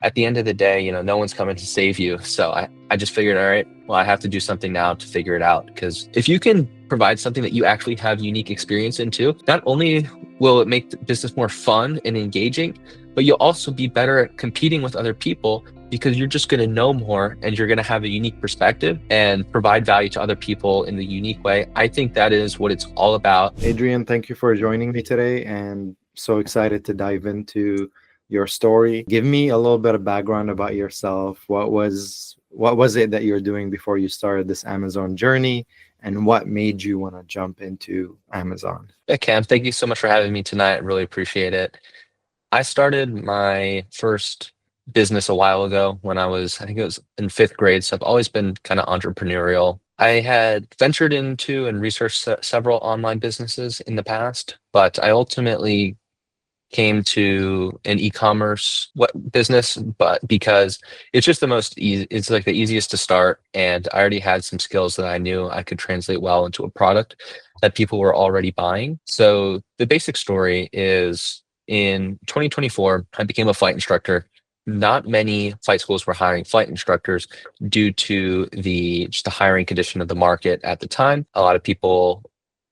at the end of the day, no one's coming to save you. So I just figured, all right, well, I have to do something now to figure it out. Because if you can provide something that you actually have unique experience into, not only will it make the business more fun and engaging, but you'll also be better at competing with other people because you're just going to know more and you're going to have a unique perspective and provide value to other people in the unique way. I think that is what it's all about. Adrian, thank you for joining me today, and so excited to dive into your story. Give me a little bit of background about yourself. What was it that you're doing before you started this Amazon journey, and what made you want to jump into Amazon? Hey, Cam, thank you so much for having me tonight. I really appreciate it. I started my first business a while ago when I think it was in fifth grade. So I've always been kind of entrepreneurial. I had ventured into and researched several online businesses in the past, but I ultimately came to an e-commerce business, but because it's just the most easy, it's like the easiest to start. And I already had some skills that I knew I could translate well into a product that people were already buying. So the basic story is in 2024, I became a flight instructor. Not many flight schools were hiring flight instructors due to just the hiring condition of the market at the time. A lot of people,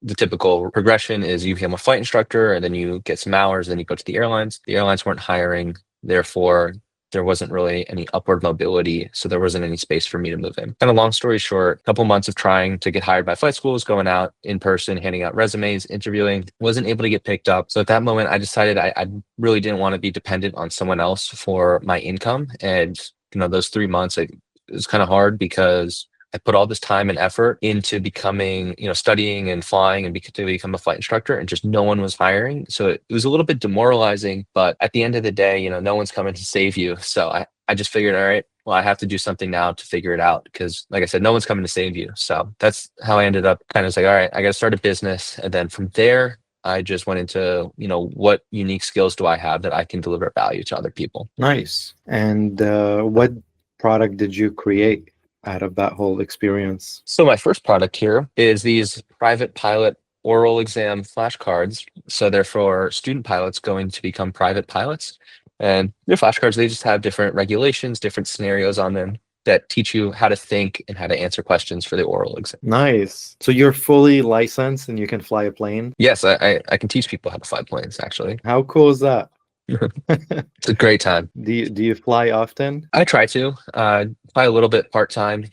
the typical progression is you become a flight instructor and then you get some hours, then you go to the airlines. The airlines weren't hiring, therefore there wasn't really any upward mobility, so there wasn't any space for me to move in. Kind of long story short, a couple months of trying to get hired by flight schools, going out in person, handing out resumes, interviewing, wasn't able to get picked up. So at that moment, I decided I really didn't want to be dependent on someone else for my income. And those 3 months, it was kind of hard because I put all this time and effort into becoming, studying and flying and to become a flight instructor, and just no one was hiring. So it was a little bit demoralizing, but at the end of the day, no one's coming to save you. So I just figured, all right, well, I have to do something now to figure it out because, like I said, no one's coming to save you. So that's how I ended up kind of like, all right, I got to start a business. And then from there, I just went into, what unique skills do I have that I can deliver value to other people? Nice. And what product did you create out of that whole experience? So my first product here is these private pilot oral exam flashcards. So they're for student pilots going to become private pilots. And they're flashcards, they just have different regulations, different scenarios on them that teach you how to think and how to answer questions for the oral exam. Nice. So you're fully licensed and you can fly a plane? Yes, I can teach people how to fly planes, actually. How cool is that? It's a great time. Do you fly often? I try to fly a little bit part-time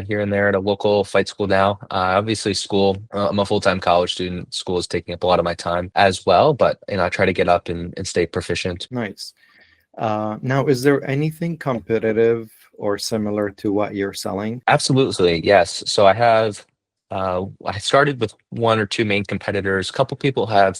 here and there at a local flight school now. Obviously school, I'm a full-time college student. School is taking up a lot of my time as well, but I try to get up and stay proficient. Nice. Now, is there anything competitive or similar to what you're selling? Absolutely, yes. So I started with one or two main competitors. A couple people have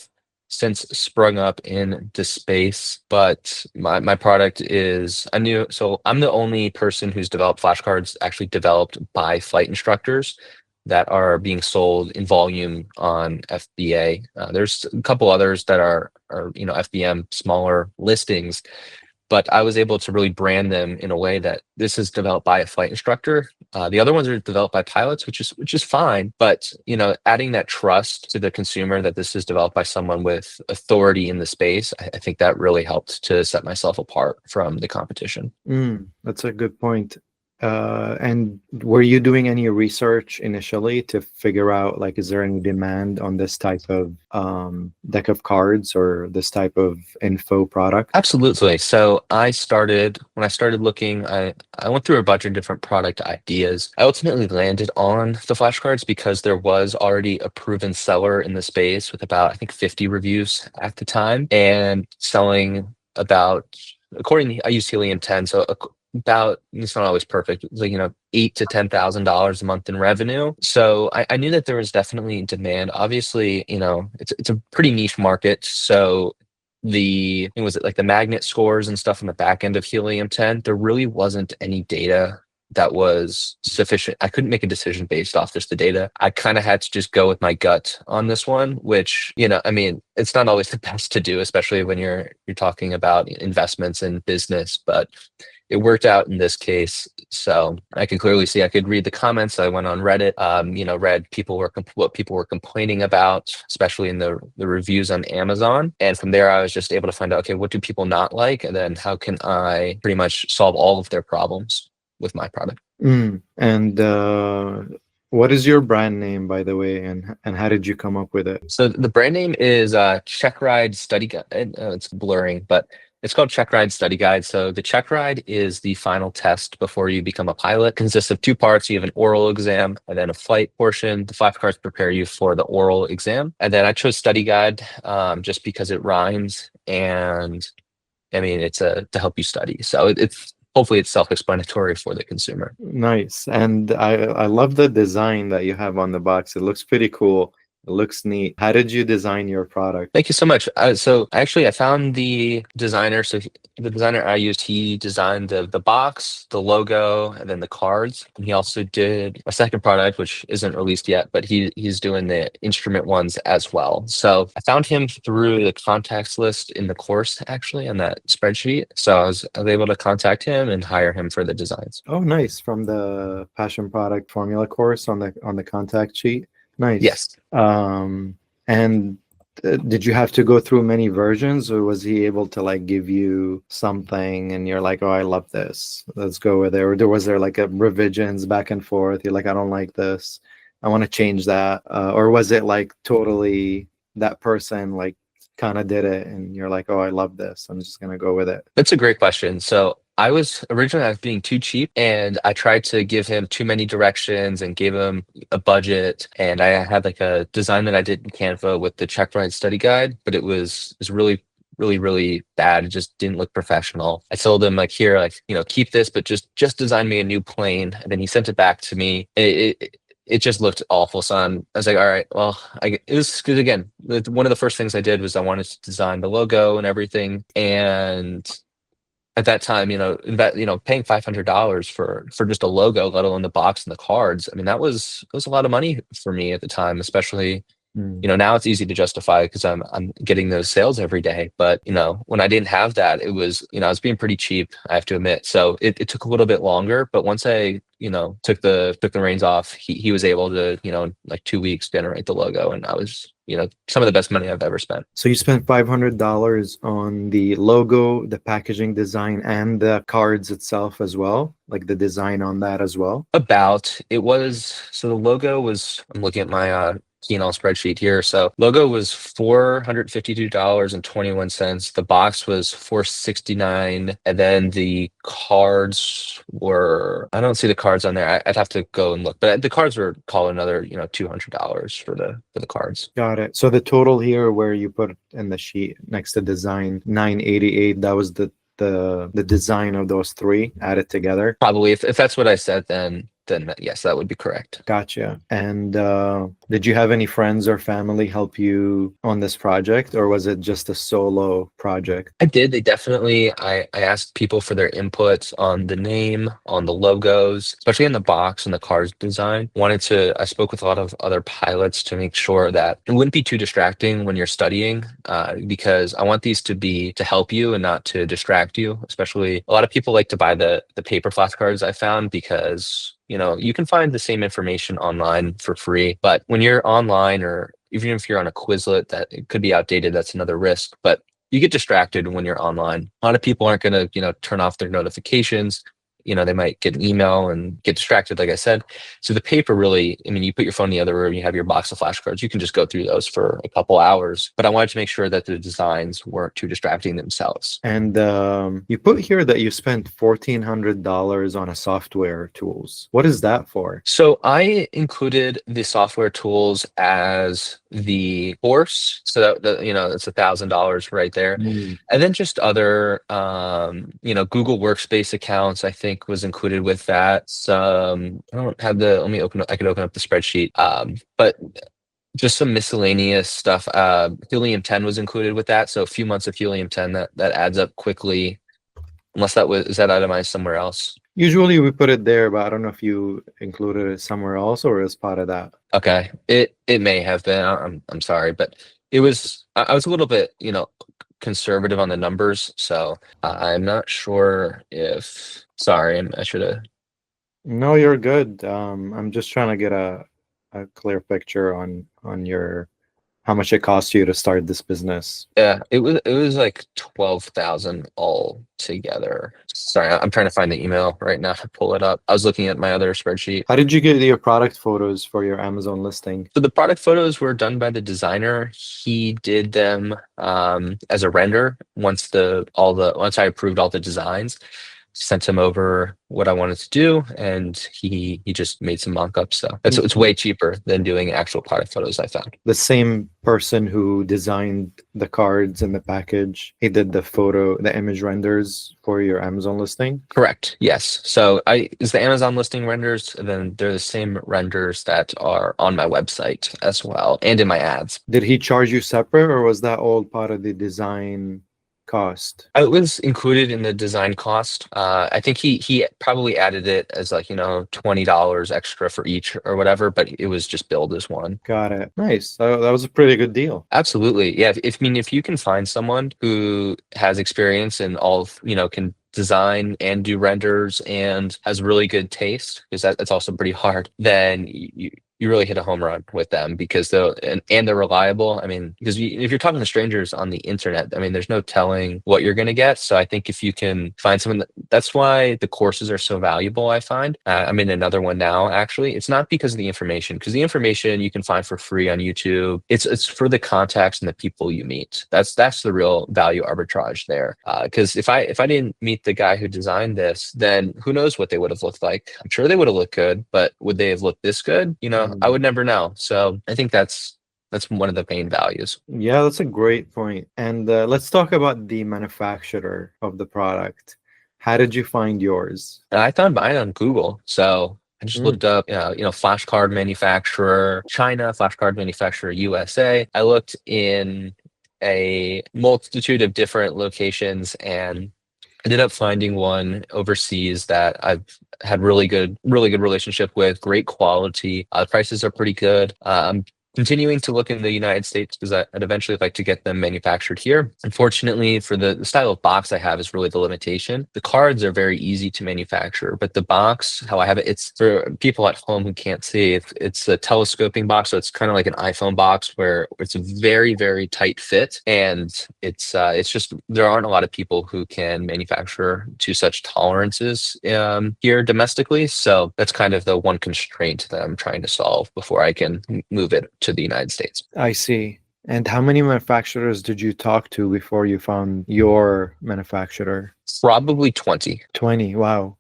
since sprung up in this space, but my product is a new. So I'm the only person who's developed flashcards actually developed by flight instructors that are being sold in volume on FBA. There's a couple others that are FBM smaller listings, but I was able to really brand them in a way that this is developed by a flight instructor. The other ones are developed by pilots, which is fine, but adding that trust to the consumer that this is developed by someone with authority in the space, I think that really helped to set myself apart from the competition. That's a good point. And were you doing any research initially to figure out, like, is there any demand on this type of deck of cards or this type of info product? Absolutely. So when I started looking, I went through a bunch of different product ideas. I ultimately landed on the flashcards because there was already a proven seller in the space with about, I think, 50 reviews at the time and selling about, I use Helium 10, so about, it's not always perfect, it's like $8,000 to $10,000 a month in revenue. So I knew that there was definitely demand. Obviously, it's a pretty niche market. So was it like the magnet scores and stuff on the back end of Helium 10, there really wasn't any data that was sufficient. I couldn't make a decision based off just the data. I kind of had to just go with my gut on this one, which, it's not always the best to do, especially when you're talking about investments in business, but it worked out in this case. So I could clearly see, I could read the comments. I went on Reddit, read what people were complaining about, especially in the reviews on Amazon. And from there, I was just able to find out, okay, what do people not like? And then how can I pretty much solve all of their problems with my product? And what is your brand name, by the way, and how did you come up with it? So the brand name is Check Ride Study Guide. It's blurring, but it's called Check Ride Study Guide. So the Check Ride is the final test before you become a pilot. It consists of two parts. You have an oral exam and then a flight portion. The flashcards prepare you for the oral exam. And then I chose Study Guide just because it rhymes, and I mean it's to help you study. So it's hopefully it's self-explanatory for the consumer. Nice. And I love the design that you have on the box. It looks pretty cool. It looks neat. How did you design your product? Thank you so much. So actually, I found the designer. So the designer I used, he designed the box, the logo, and then the cards. And he also did a second product, which isn't released yet, but he's doing the instrument ones as well. So I found him through the contacts list in the course, actually, on that spreadsheet. So I was able to contact him and hire him for the designs. Oh, nice. From the passion product formula course on the contact sheet. Nice. Yes. And did you have to go through many versions, or was he able to like give you something and you're like, oh, I love this, let's go with it? Or was there like a revisions back and forth? You're like, I don't like this, I want to change that. Or was it like totally that person like kind of did it and you're like, oh, I love this, I'm just gonna go with it? That's a great question. So I was being too cheap, and I tried to give him too many directions and gave him a budget. And I had like a design that I did in Canva with the Check Ride Study Guide, but it was really, really, really bad. It just didn't look professional. I told him like, here, like, keep this, but just design me a new plane. And then he sent it back to me. It just looked awful. So I was like, all right, well, it was because again, one of the first things I did was I wanted to design the logo and everything. And at that time, paying $500 for just a logo, let alone the box and the cards. I mean, it was a lot of money for me at the time, especially, Hmm. now it's easy to justify because I'm getting those sales every day. But, when I didn't have that, it was, I was being pretty cheap, I have to admit. So it took a little bit longer, but once I, took the reins off, he was able to, in like 2 weeks generate the logo. And I was, some of the best money I've ever spent. So you spent $500 on the logo, the packaging design, and the cards itself as well, like the design on that as well. So the logo was, I'm looking at my P&L spreadsheet here. So logo was $452.21. The box was $469, and then the cards were, I don't see the cards on there. I'd have to go and look, but the cards were called another, $200 for the cards. Got it. So the total here where you put in the sheet next to design 988, that was the design of those three added together. Probably, if that's what I said, then yes, that would be correct. Gotcha. And did you have any friends or family help you on this project, or was it just a solo project? I did. I asked people for their inputs on the name, on the logos, especially in the box and the cards design. I spoke with a lot of other pilots to make sure that it wouldn't be too distracting when you're studying, because I want these to help you and not to distract you. Especially a lot of people like to buy the paper flashcards, I found, because you can find the same information online for free, but when you're online, or even if you're on a Quizlet, that it could be outdated, that's another risk. But you get distracted when you're online. A lot of people aren't going to, turn off their notifications. They might get an email and get distracted, like I said. So the paper really, I mean, you put your phone in the other room, you have your box of flashcards, you can just go through those for a couple hours. But I wanted to make sure that the designs weren't too distracting themselves. And you put here that you spent $1,400 on a software tools. What is that for? So I included the software tools as the course. So that it's $1,000 right there. Mm. And then just other, Google Workspace accounts, I think, was included with that. Some, I don't have I could open up the spreadsheet. But just some miscellaneous stuff. Helium 10 was included with that. So a few months of Helium 10, that adds up quickly, unless is that itemized somewhere else? Usually we put it there, but I don't know if you included it somewhere else or as part of that. Okay. It may have been. I'm sorry, but I was a little bit, conservative on the numbers. So I'm not sure if, sorry, I should have No, you're good. I'm just trying to get a clear picture on your how much it cost you to start this business. Yeah, it was like 12,000 all together. Sorry, I'm trying to find the email right now to pull it up. I was looking at my other spreadsheet. How did you get your product photos for your Amazon listing? So the product photos were done by the designer. He did them as a render once I approved all the designs, sent him over what I wanted to do, and he just made some mock-ups. So it's way cheaper than doing actual product photos, I found. The same person who designed the cards and the package, he did the image renders for your Amazon listing. Correct. Yes. So I is the Amazon listing renders, and then they're the same renders that are on my website as well and in my ads. Did he charge you separate, or was that all part of the design cost? It was included in the design cost. I think he probably added it as like, $20 extra for each or whatever, but it was just billed as one. Got it. Nice. That was a pretty good deal. Absolutely. Yeah. If you can find someone who has experience in can design and do renders and has really good taste, because that's also pretty hard, then you really hit a home run with them, because they're reliable. I mean, because if you're talking to strangers on the internet, I mean, there's no telling what you're going to get. So I think if you can find someone that's why the courses are so valuable, I find. I'm in another one now, actually. It's not because of the information, because the information you can find for free on YouTube. It's for the contacts and the people you meet. That's the real value arbitrage there. Because if I didn't meet the guy who designed this, then who knows what they would have looked like. I'm sure they would have looked good, but would they have looked this good? I would never know. So I think that's one of the main values. Yeah, that's a great point. And let's talk about the manufacturer of the product. How did you find yours? And I found mine on Google. So I just Mm. looked up, flashcard manufacturer, China, flashcard manufacturer, USA. I looked in a multitude of different locations and ended up finding one overseas that I've had really good relationship with, great quality. Prices are pretty good. I'm continuing to look in the United States because I'd eventually like to get them manufactured here. Unfortunately, for the style of box I have is really the limitation. The cards are very easy to manufacture, but the box, how I have it, it's for people at home who can't see. It's a telescoping box, so it's kind of like an iPhone box where it's a very, very tight fit, and it's just there aren't a lot of people who can manufacture to such tolerances here domestically. So that's kind of the one constraint that I'm trying to solve before I can move it to the United States. I see. And how many manufacturers did you talk to before you found your manufacturer? Probably 20. 20. Wow.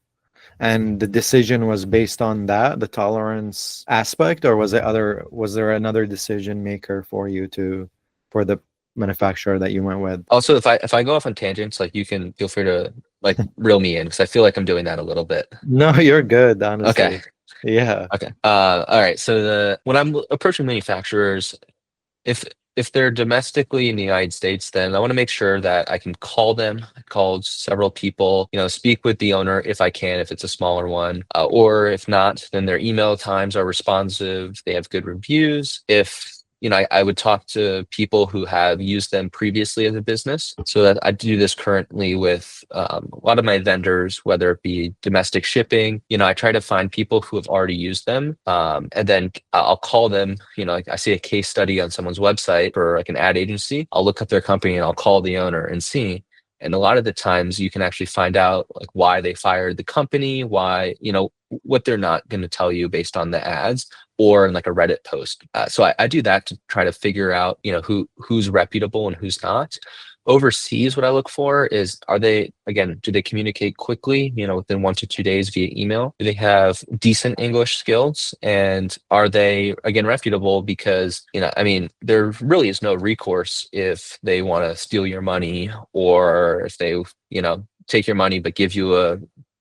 And the decision was based on that, the tolerance aspect, or was there another decision maker for the manufacturer that you went with? Also, if I go off on tangents, like, you can feel free to like reel me in, because I feel like I'm doing that a little bit. No, you're good, Okay. honestly. Yeah. Okay. All right. So when I'm approaching manufacturers, if they're domestically in the United States, then I want to make sure that I can call them. I called several people, speak with the owner if I can, if it's a smaller one, or if not, then their email times are responsive. They have good reviews. If I would talk to people who have used them previously as a business. So that I do this currently with a lot of my vendors, whether it be domestic shipping. I try to find people who have already used them, and then I'll call them. Like, I see a case study on someone's website for like an ad agency. I'll look up their company and I'll call the owner and see. And a lot of the times you can actually find out like why they fired the company, why, what they're not going to tell you based on the ads or in like a Reddit post. So I do that to try to figure out, who's reputable and who's not. Overseas, what I look for is, do they communicate quickly, within 1 to 2 days via email? Do they have decent English skills? And are they, again, reputable? Because, I mean, there really is no recourse if they want to steal your money, or if they, take your money but give you a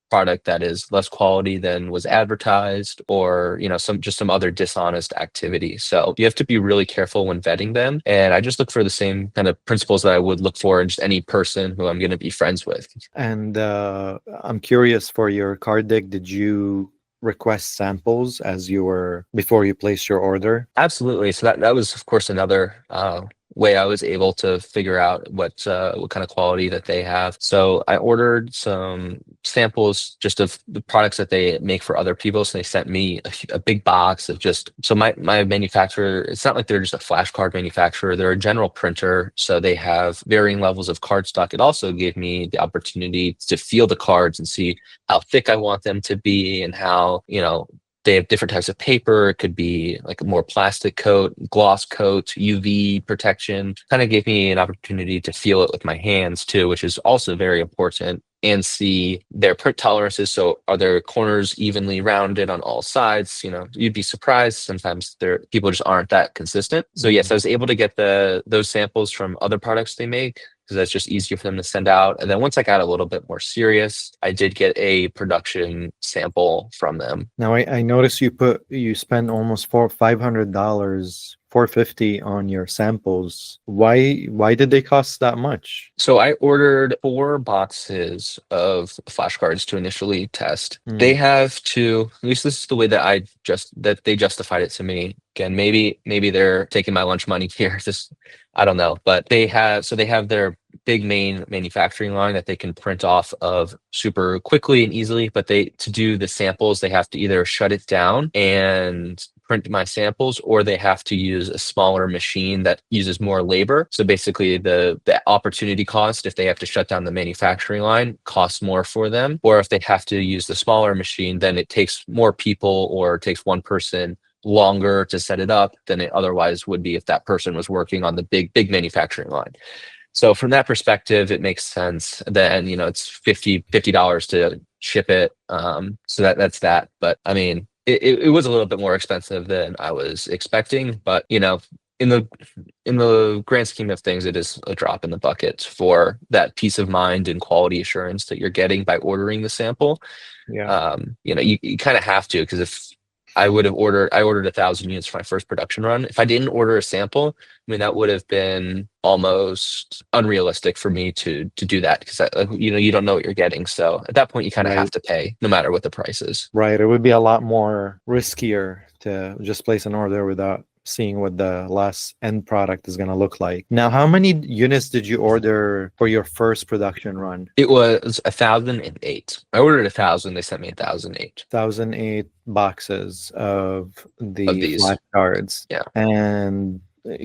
product that is less quality than was advertised, or some other dishonest activity. So you have to be really careful when vetting them, and I just look for the same kind of principles that I would look for in just any person who I'm going to be friends with. And I'm curious, for your card deck, did you request samples before you placed your order? Absolutely. So that was, of course, another way I was able to figure out what kind of quality that they have. So I ordered some samples just of the products that they make for other people. So they sent me a big box of just so my manufacturer. It's not like they're just a flashcard manufacturer. They're a general printer, so they have varying levels of card stock. It also gave me the opportunity to feel the cards and see how thick I want them to be and how, they have different types of paper. It could be like a more plastic coat, gloss coat, UV protection. Kind of gave me an opportunity to feel it with my hands too, which is also very important, and see their print tolerances. So are their corners evenly rounded on all sides? You'd be surprised. Sometimes people just aren't that consistent. So yes, I was able to get those samples from other products they make, because that's just easier for them to send out. And then once I got a little bit more serious, I did get a production sample from them. Now I noticed you spent almost $500, 450 on your samples. Why did they cost that much? So I ordered 4 boxes of flashcards to initially test. They Mm, have to, at least this is the way that they justified it to me. Again, maybe they're taking my lunch money here. Just I don't know, but they have their big main manufacturing line that they can print off of super quickly and easily. But to do the samples, they have to either shut it down and print my samples, or they have to use a smaller machine that uses more labor. So basically the opportunity cost, if they have to shut down the manufacturing line, costs more for them. Or if they have to use the smaller machine, then it takes more people, or it takes one person longer to set it up than it otherwise would be if that person was working on the big manufacturing line. So from that perspective, it makes sense. Then, it's $50 to ship it. So that's that. But I mean, it was a little bit more expensive than I was expecting. But, in the grand scheme of things, it is a drop in the bucket for that peace of mind and quality assurance that you're getting by ordering the sample. yeah. You kind of have to, because if I ordered 1,000 units for my first production run. If I didn't order a sample, I mean, that would have been almost unrealistic for me to do that, because you don't know what you're getting. So at that point, you kind of Right. have to pay no matter what the price is. Right. It would be a lot more riskier to just place an order without seeing what the last end product is going to look like. Now, how many units did you order for your first production run? It was 1,008. I ordered 1,000. They sent me 1,008 1,008 boxes of of the these. flashcards. Yeah, And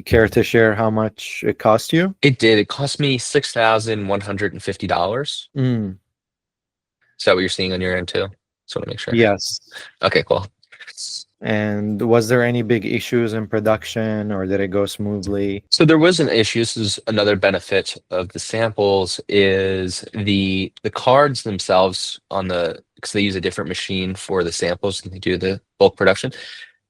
care to share how much it cost you? it did. It cost me $6,150. Mm, Is that what you're seeing on your end too? Just want to make sure. yes. Okay, cool. And was there any big issues in production, or did it go smoothly? So there was an issue. This is another benefit of the samples, is the cards themselves because they use a different machine for the samples and they do the bulk production.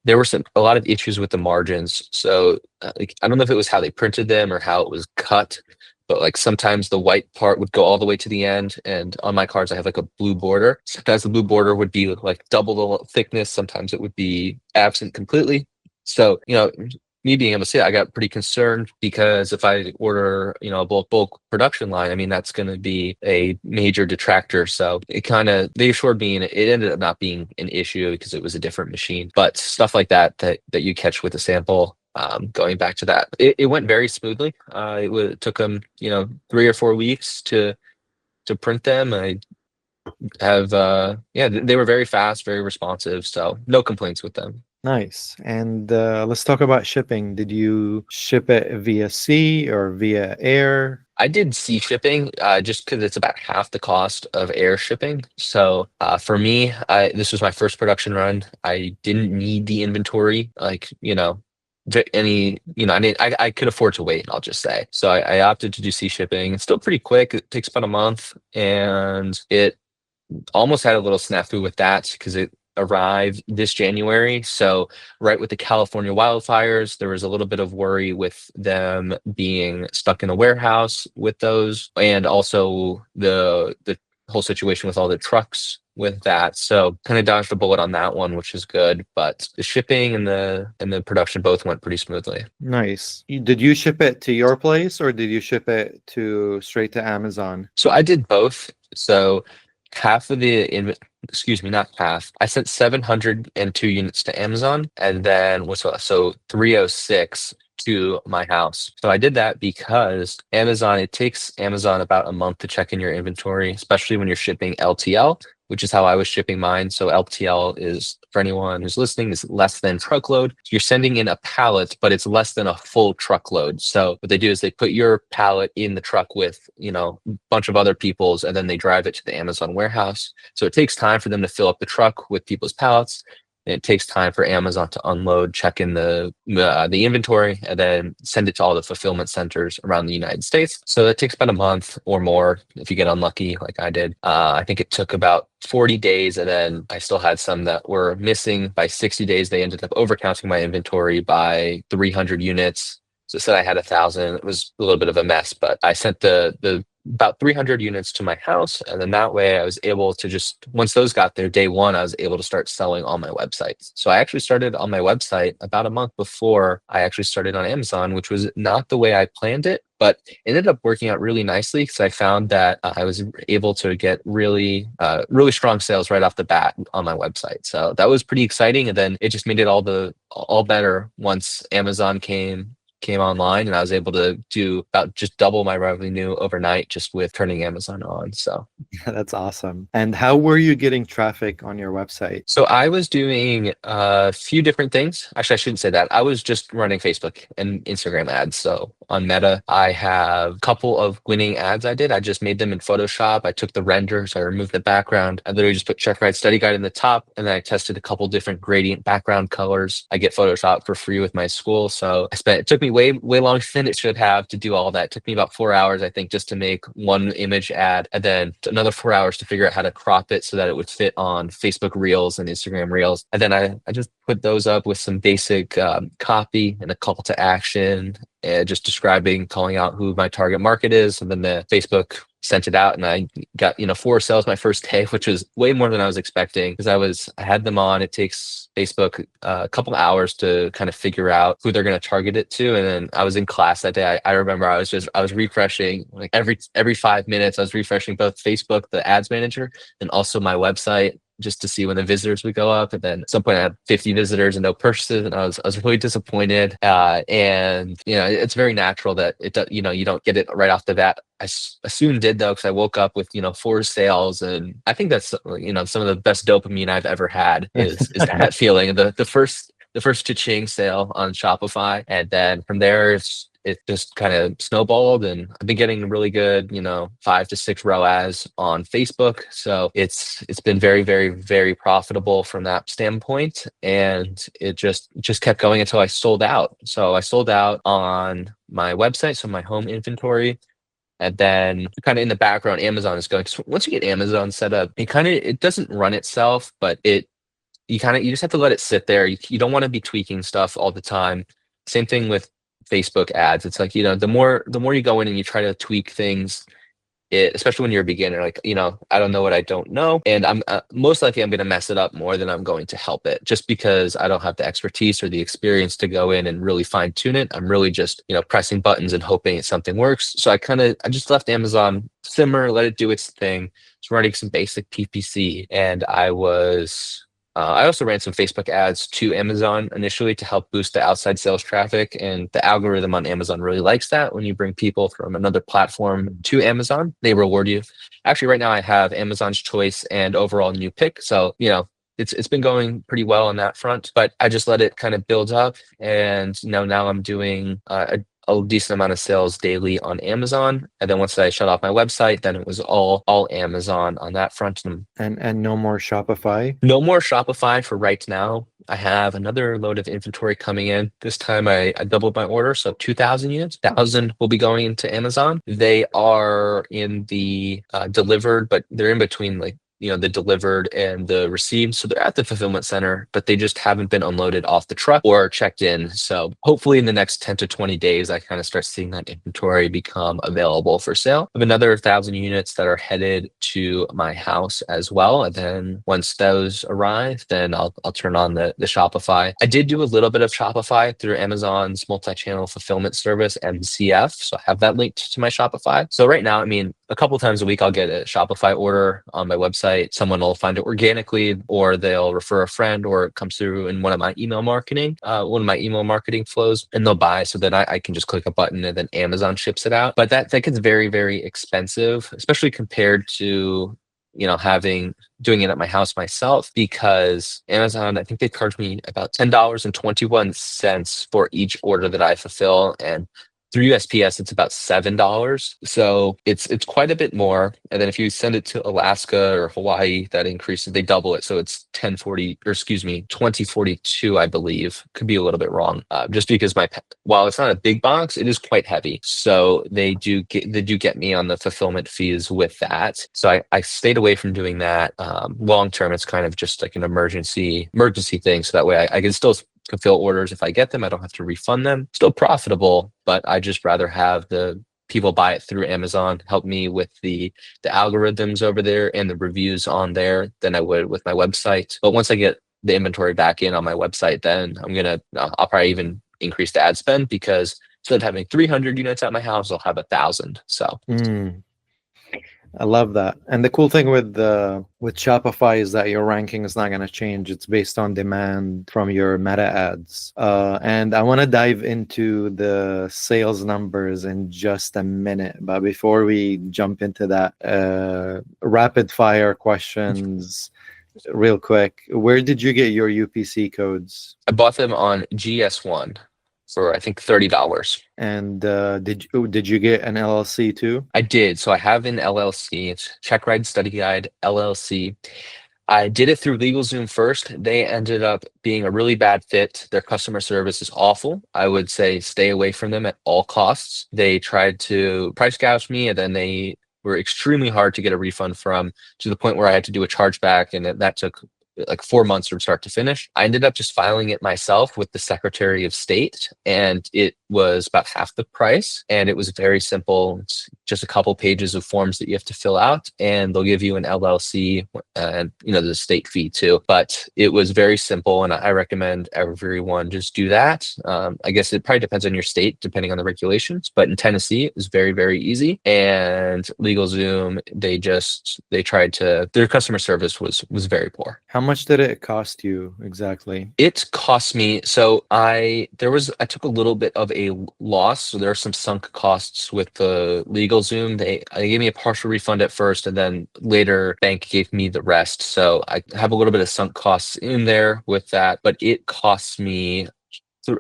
There were a lot of issues with the margins. So like, I don't know if it was how they printed them or how it was cut, but like sometimes the white part would go all the way to the end. And on my cards, I have like a blue border. Sometimes the blue border would be like double the thickness. Sometimes it would be absent completely. So, me being able to see it, I got pretty concerned, because if I order, a bulk production line, I mean, that's going to be a major detractor. So they assured me, and it ended up not being an issue because it was a different machine. But stuff like that you catch with a sample, going back to that, it went very smoothly. It took them, 3 or 4 weeks to print them. I have, yeah, they were very fast, very responsive. So no complaints with them. Nice. And let's talk about shipping. Did you ship it via sea or via air? I did sea shipping, just because it's about half the cost of air shipping. So for me, this was my first production run. I didn't need the inventory, like, I could afford to wait, I'll just say. So I opted to do sea shipping. It's still pretty quick. It takes about a month, and it almost had a little snafu with that because it arrived this January. So right with the California wildfires, there was a little bit of worry with them being stuck in a warehouse with those, and also the whole situation with all the trucks with that. So kind of dodged a bullet on that one, which is good. But the shipping and the production both went pretty smoothly. Nice. Did you ship it to your place, or did you ship it to straight to Amazon? So I did both. So half of excuse me, not half. I sent 702 units to Amazon, and then so 306 to my house. So I did that because it takes Amazon about a month to check in your inventory, especially when you're shipping LTL, which is how I was shipping mine. So LTL is, for anyone who's listening, is less than truckload. You're sending in a pallet, but it's less than a full truckload. So what they do is they put your pallet in the truck with, a bunch of other people's, and then they drive it to the Amazon warehouse. So it takes time for them to fill up the truck with people's pallets. And it takes time for Amazon to unload, check in the inventory, and then send it to all the fulfillment centers around the United States. So it takes about a month or more if you get unlucky, like I did. I think it took about 40 days, and then I still had some that were missing. By 60 days, they ended up overcounting my inventory by 300 units. So it said I had 1,000. It was a little bit of a mess, but I sent the about 300 units to my house. And then that way I was able to just, once those got there, day one, I was able to start selling on my website. So I actually started on my website about a month before I actually started on Amazon, which was not the way I planned it, but it ended up working out really nicely because I found that I was able to get really strong sales right off the bat on my website. So that was pretty exciting. And then it just made it all better once Amazon came online, and I was able to do about just double my revenue overnight just with turning Amazon on. So That's awesome. And how were you getting traffic on your website? So I was doing a few different things. Actually, I shouldn't say that. I was just running Facebook and Instagram ads. So on Meta, I have a couple of winning ads I did. I just made them in Photoshop. I took the render, so I removed the background. I literally just put Check Ride Study Guide in the top, and then I tested a couple different gradient background colors. I get Photoshop for free with my school. So it took me way longer than it should have to do all that. It took me about 4 hours, I think, just to make one image ad, and then another 4 hours to figure out how to crop it so that it would fit on Facebook Reels and Instagram Reels. And then I just put those up with some basic copy and a call to action, just describing, calling out who my target market is. And then the Facebook sent it out, and I got 4 sales my first day, which was way more than I was expecting because I had them on. It takes Facebook a couple hours to kind of figure out who they're going to target it to. And then I was in class that day. I remember I was refreshing like every 5 minutes. I was refreshing both Facebook, the ads manager, and also my website, just to see when the visitors would go up. And then at some point I had 50 visitors and no purchases, and I was really disappointed. And it's very natural that you don't get it right off the bat. I soon did though, because I woke up with 4 sales, and I think that's some of the best dopamine I've ever had is that feeling. The first cha-ching sale on Shopify, and then from there it just kind of snowballed, and I've been getting really good 5 to 6 ROAS on Facebook. So it's been very, very, very profitable from that standpoint, and it just kept going until I sold out. So I sold out on my website, so my home inventory. And then kind of in the background, Amazon is going. So once you get Amazon set up, it doesn't run itself, but you just have to let it sit there. You don't want to be tweaking stuff all the time. Same thing with Facebook ads. It's like, the more you go in and you try to tweak things, especially when you're a beginner, like, I don't know what I don't know. And I'm most likely I'm going to mess it up more than I'm going to help it, just because I don't have the expertise or the experience to go in and really fine tune it. I'm really just, pressing buttons and hoping something works. So I just left Amazon simmer, let it do its thing. It's running some basic PPC, and I also ran some Facebook ads to Amazon initially to help boost the outside sales traffic. And the algorithm on Amazon really likes that. When you bring people from another platform to Amazon, they reward you. Actually, right now I have Amazon's Choice and overall new pick. So, it's been going pretty well on that front, but I just let it kind of build up. And now I'm doing a decent amount of sales daily on Amazon. And then once I shut off my website, then it was all Amazon on that front. And no more Shopify? No more Shopify for right now. I have another load of inventory coming in. This time I doubled my order, so 2,000 units. 1,000 will be going into Amazon. They are in the delivered, but they're in between the delivered and the received. So they're at the fulfillment center, but they just haven't been unloaded off the truck or checked in. So hopefully in the next 10 to 20 days, I kind of start seeing that inventory become available for sale. I have another 1,000 units that are headed to my house as well. And then once those arrive, then I'll turn on the Shopify. I did do a little bit of Shopify through Amazon's multi-channel fulfillment service, MCF. So I have that linked to my Shopify. So right now, a couple times a week I'll get a Shopify order on my website. Someone will find it organically, or they'll refer a friend, or it comes through in one of my email marketing flows, and they'll buy. So then I can just click a button and then Amazon ships it out. But that gets very, very expensive, especially compared to having doing it at my house myself, because Amazon, I think they charge me about $10.21 for each order that I fulfill. And through USPS, it's about $7. So it's quite a bit more. And then if you send it to Alaska or Hawaii, that increases, they double it. So it's 1040, or excuse me, 2042, I believe. Could be a little bit wrong. Just because while it's not a big box, it is quite heavy. So they do get me on the fulfillment fees with that. So I stayed away from doing that. Long term, it's kind of just like an emergency thing. So that way I can still fulfill orders if I get them. I don't have to refund them. Still profitable, but I just rather have the people buy it through Amazon, help me with the algorithms over there and the reviews on there than I would with my website. But once I get the inventory back in on my website, then I'll probably even increase the ad spend, because instead of having 300 units at my house, I'll have 1,000. So Mm. I love that. And the cool thing with Shopify is that your ranking is not going to change. It's based on demand from your meta ads. And I want to dive into the sales numbers in just a minute. But before we jump into that, rapid fire questions real quick. Where did you get your UPC codes? I bought them on GS1 for I think $30. And did you get an LLC too? I did. So I have an LLC. It's Check Ride Study Guide LLC. I did it through LegalZoom first. They ended up being a really bad fit. Their customer service is awful. I would say stay away from them at all costs. They tried to price gouge me, and then they were extremely hard to get a refund from, to the point where I had to do a chargeback, and that took like 4 months from start to finish. I ended up just filing it myself with the Secretary of State, and it was about half the price. And it was very simple. It's just a couple pages of forms that you have to fill out, and they'll give you an LLC and the state fee too. But it was very simple, and I recommend everyone just do that. I guess it probably depends on your state, depending on the regulations. But in Tennessee, it was very, very easy. And LegalZoom, their customer service was very poor. How much did it cost you exactly? It cost me, so I took a little bit of a loss. So there are some sunk costs with the LegalZoom. They gave me a partial refund at first, and then later bank gave me the rest. So I have a little bit of sunk costs in there with that, but it costs me,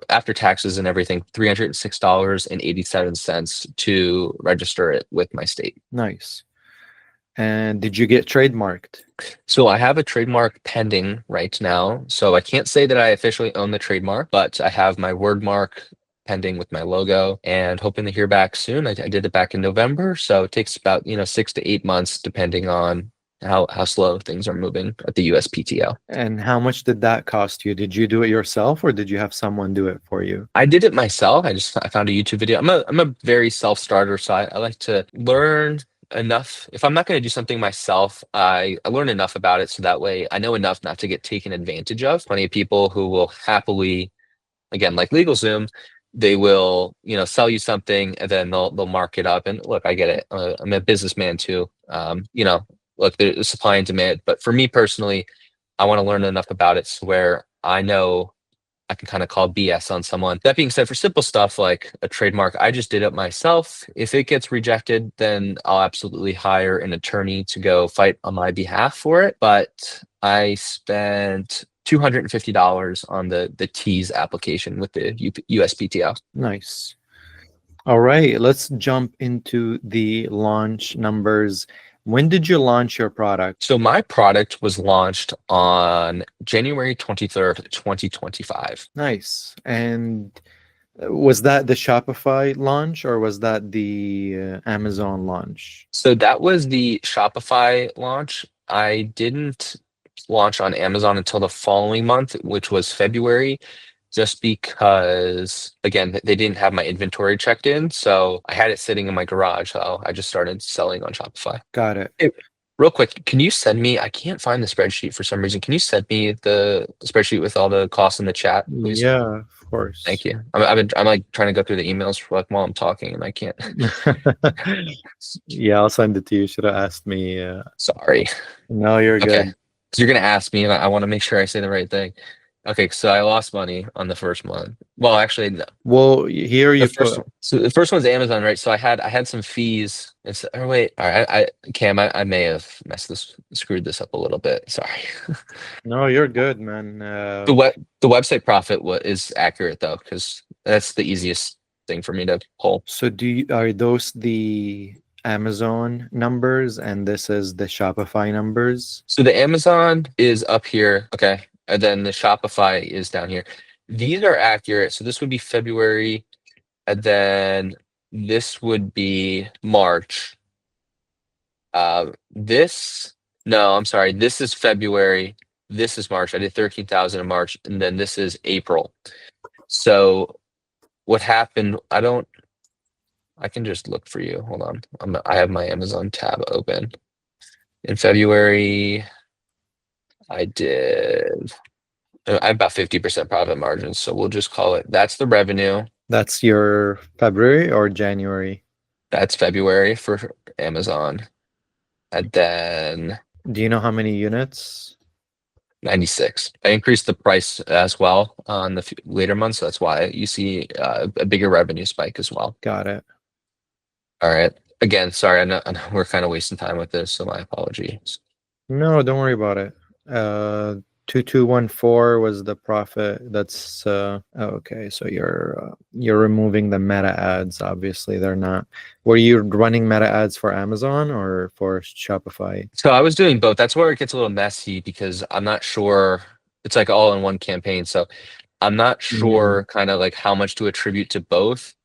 after taxes and everything, $306.87 to register it with my state. Nice. And did you get trademarked? So I have a trademark pending right now. So I can't say that I officially own the trademark, but I have my word mark pending with my logo, and hoping to hear back soon. I did it back in November. So it takes about 6 to 8 months, depending on how slow things are moving at the USPTO. And how much did that cost you? Did you do it yourself, or did you have someone do it for you? I did it myself. I found a YouTube video. I'm a very self-starter, so I like to learn enough. If I'm not going to do something myself, I learn enough about it, so that way I know enough not to get taken advantage of. Plenty of people who will happily, again, like LegalZoom, they will sell you something, and then they'll mark it up. And look, I get it. I'm a businessman too. Look, there's supply and demand. But for me personally, I want to learn enough about it so where I know I can kind of call BS on someone. That being said, for simple stuff like a trademark, I just did it myself. If it gets rejected, then I'll absolutely hire an attorney to go fight on my behalf for it. But I spent $250 on the T's application with the USPTO. Nice. All right, let's jump into the launch numbers. When did you launch your product? So my product was launched on January 23rd, 2025. Nice. And was that the Shopify launch, or was that the Amazon launch? So that was the Shopify launch. I didn't launch on Amazon until the following month, which was February, just because, again, they didn't have my inventory checked in. So I had it sitting in my garage. So I just started selling on Shopify. Got it. Real quick, can you send me? I can't find the spreadsheet for some reason. Can you send me the spreadsheet with all the costs in the chat, please? Yeah, of Thank course. you. I'm like trying to go through the emails for like while I'm talking, and I can't. Yeah, I'll send it to you. Should have asked me. Sorry. No, you're Okay. good. So you're gonna ask me, and I want to make sure I say the right thing. Okay, so I lost money on the first month. Well, actually, no. Well, here The you first put one. So the first one's Amazon, right? So I had some fees. It's or wait, all right. Cam, I may have screwed this up a little bit. Sorry. no, you're good, man. The website profit is accurate though, because that's the easiest thing for me to pull. So are those the Amazon numbers and this is the Shopify numbers? So the Amazon is up here, okay, and then the Shopify is down here. These are accurate. So this would be February, and then this would be March. This no, I'm sorry. This is February. This is March. I did 13,000 in March, and then this is April. So what happened? I can just look for you. Hold on. I have my Amazon tab open. In February, I did. I have about 50% profit margins, so we'll just call it. That's the revenue. That's your February or January? That's February for Amazon, and then Do you know how many units? 96. I increased the price as well on the later months, so that's why you see a bigger revenue spike as well. Got it. All right. Again, sorry, I know we're kind of wasting time with this, so my apologies. No, don't worry about it. 2214 was the profit. That's okay. So you're removing the meta ads. Obviously, they're not. Were you running meta ads for Amazon or for Shopify? So I was doing both. That's where it gets a little messy because I'm not sure. It's like all in one campaign, so I'm not Mm, sure kind of like how much to attribute to both.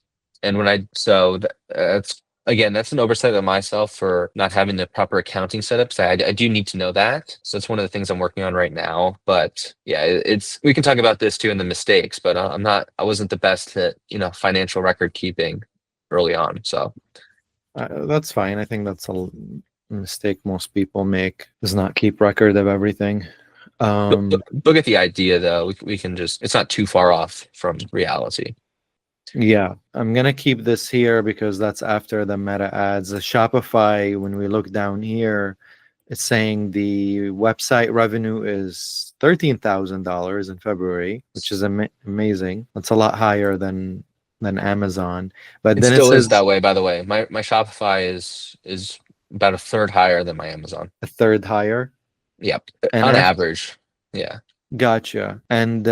And when I so that's again, that's an oversight of myself for not having the proper accounting setups. I do need to know that. So it's one of the things I'm working on right now. But yeah, it's we can talk about this too in the mistakes. But I wasn't the best at financial record keeping early on. So that's fine. I think that's a mistake most people make, is not keep record of everything. look at the idea though. We can just it's not too far off from reality. Yeah, I'm gonna keep this here because that's after the meta ads. The Shopify, when we look down here, it's saying the website revenue is $13,000 in February, which is amazing. That's a lot higher than Amazon. But It then it still is says that way, by the way. My Shopify is about a third higher than my Amazon. a third higher. Yep, And on average. Yeah. gotcha. And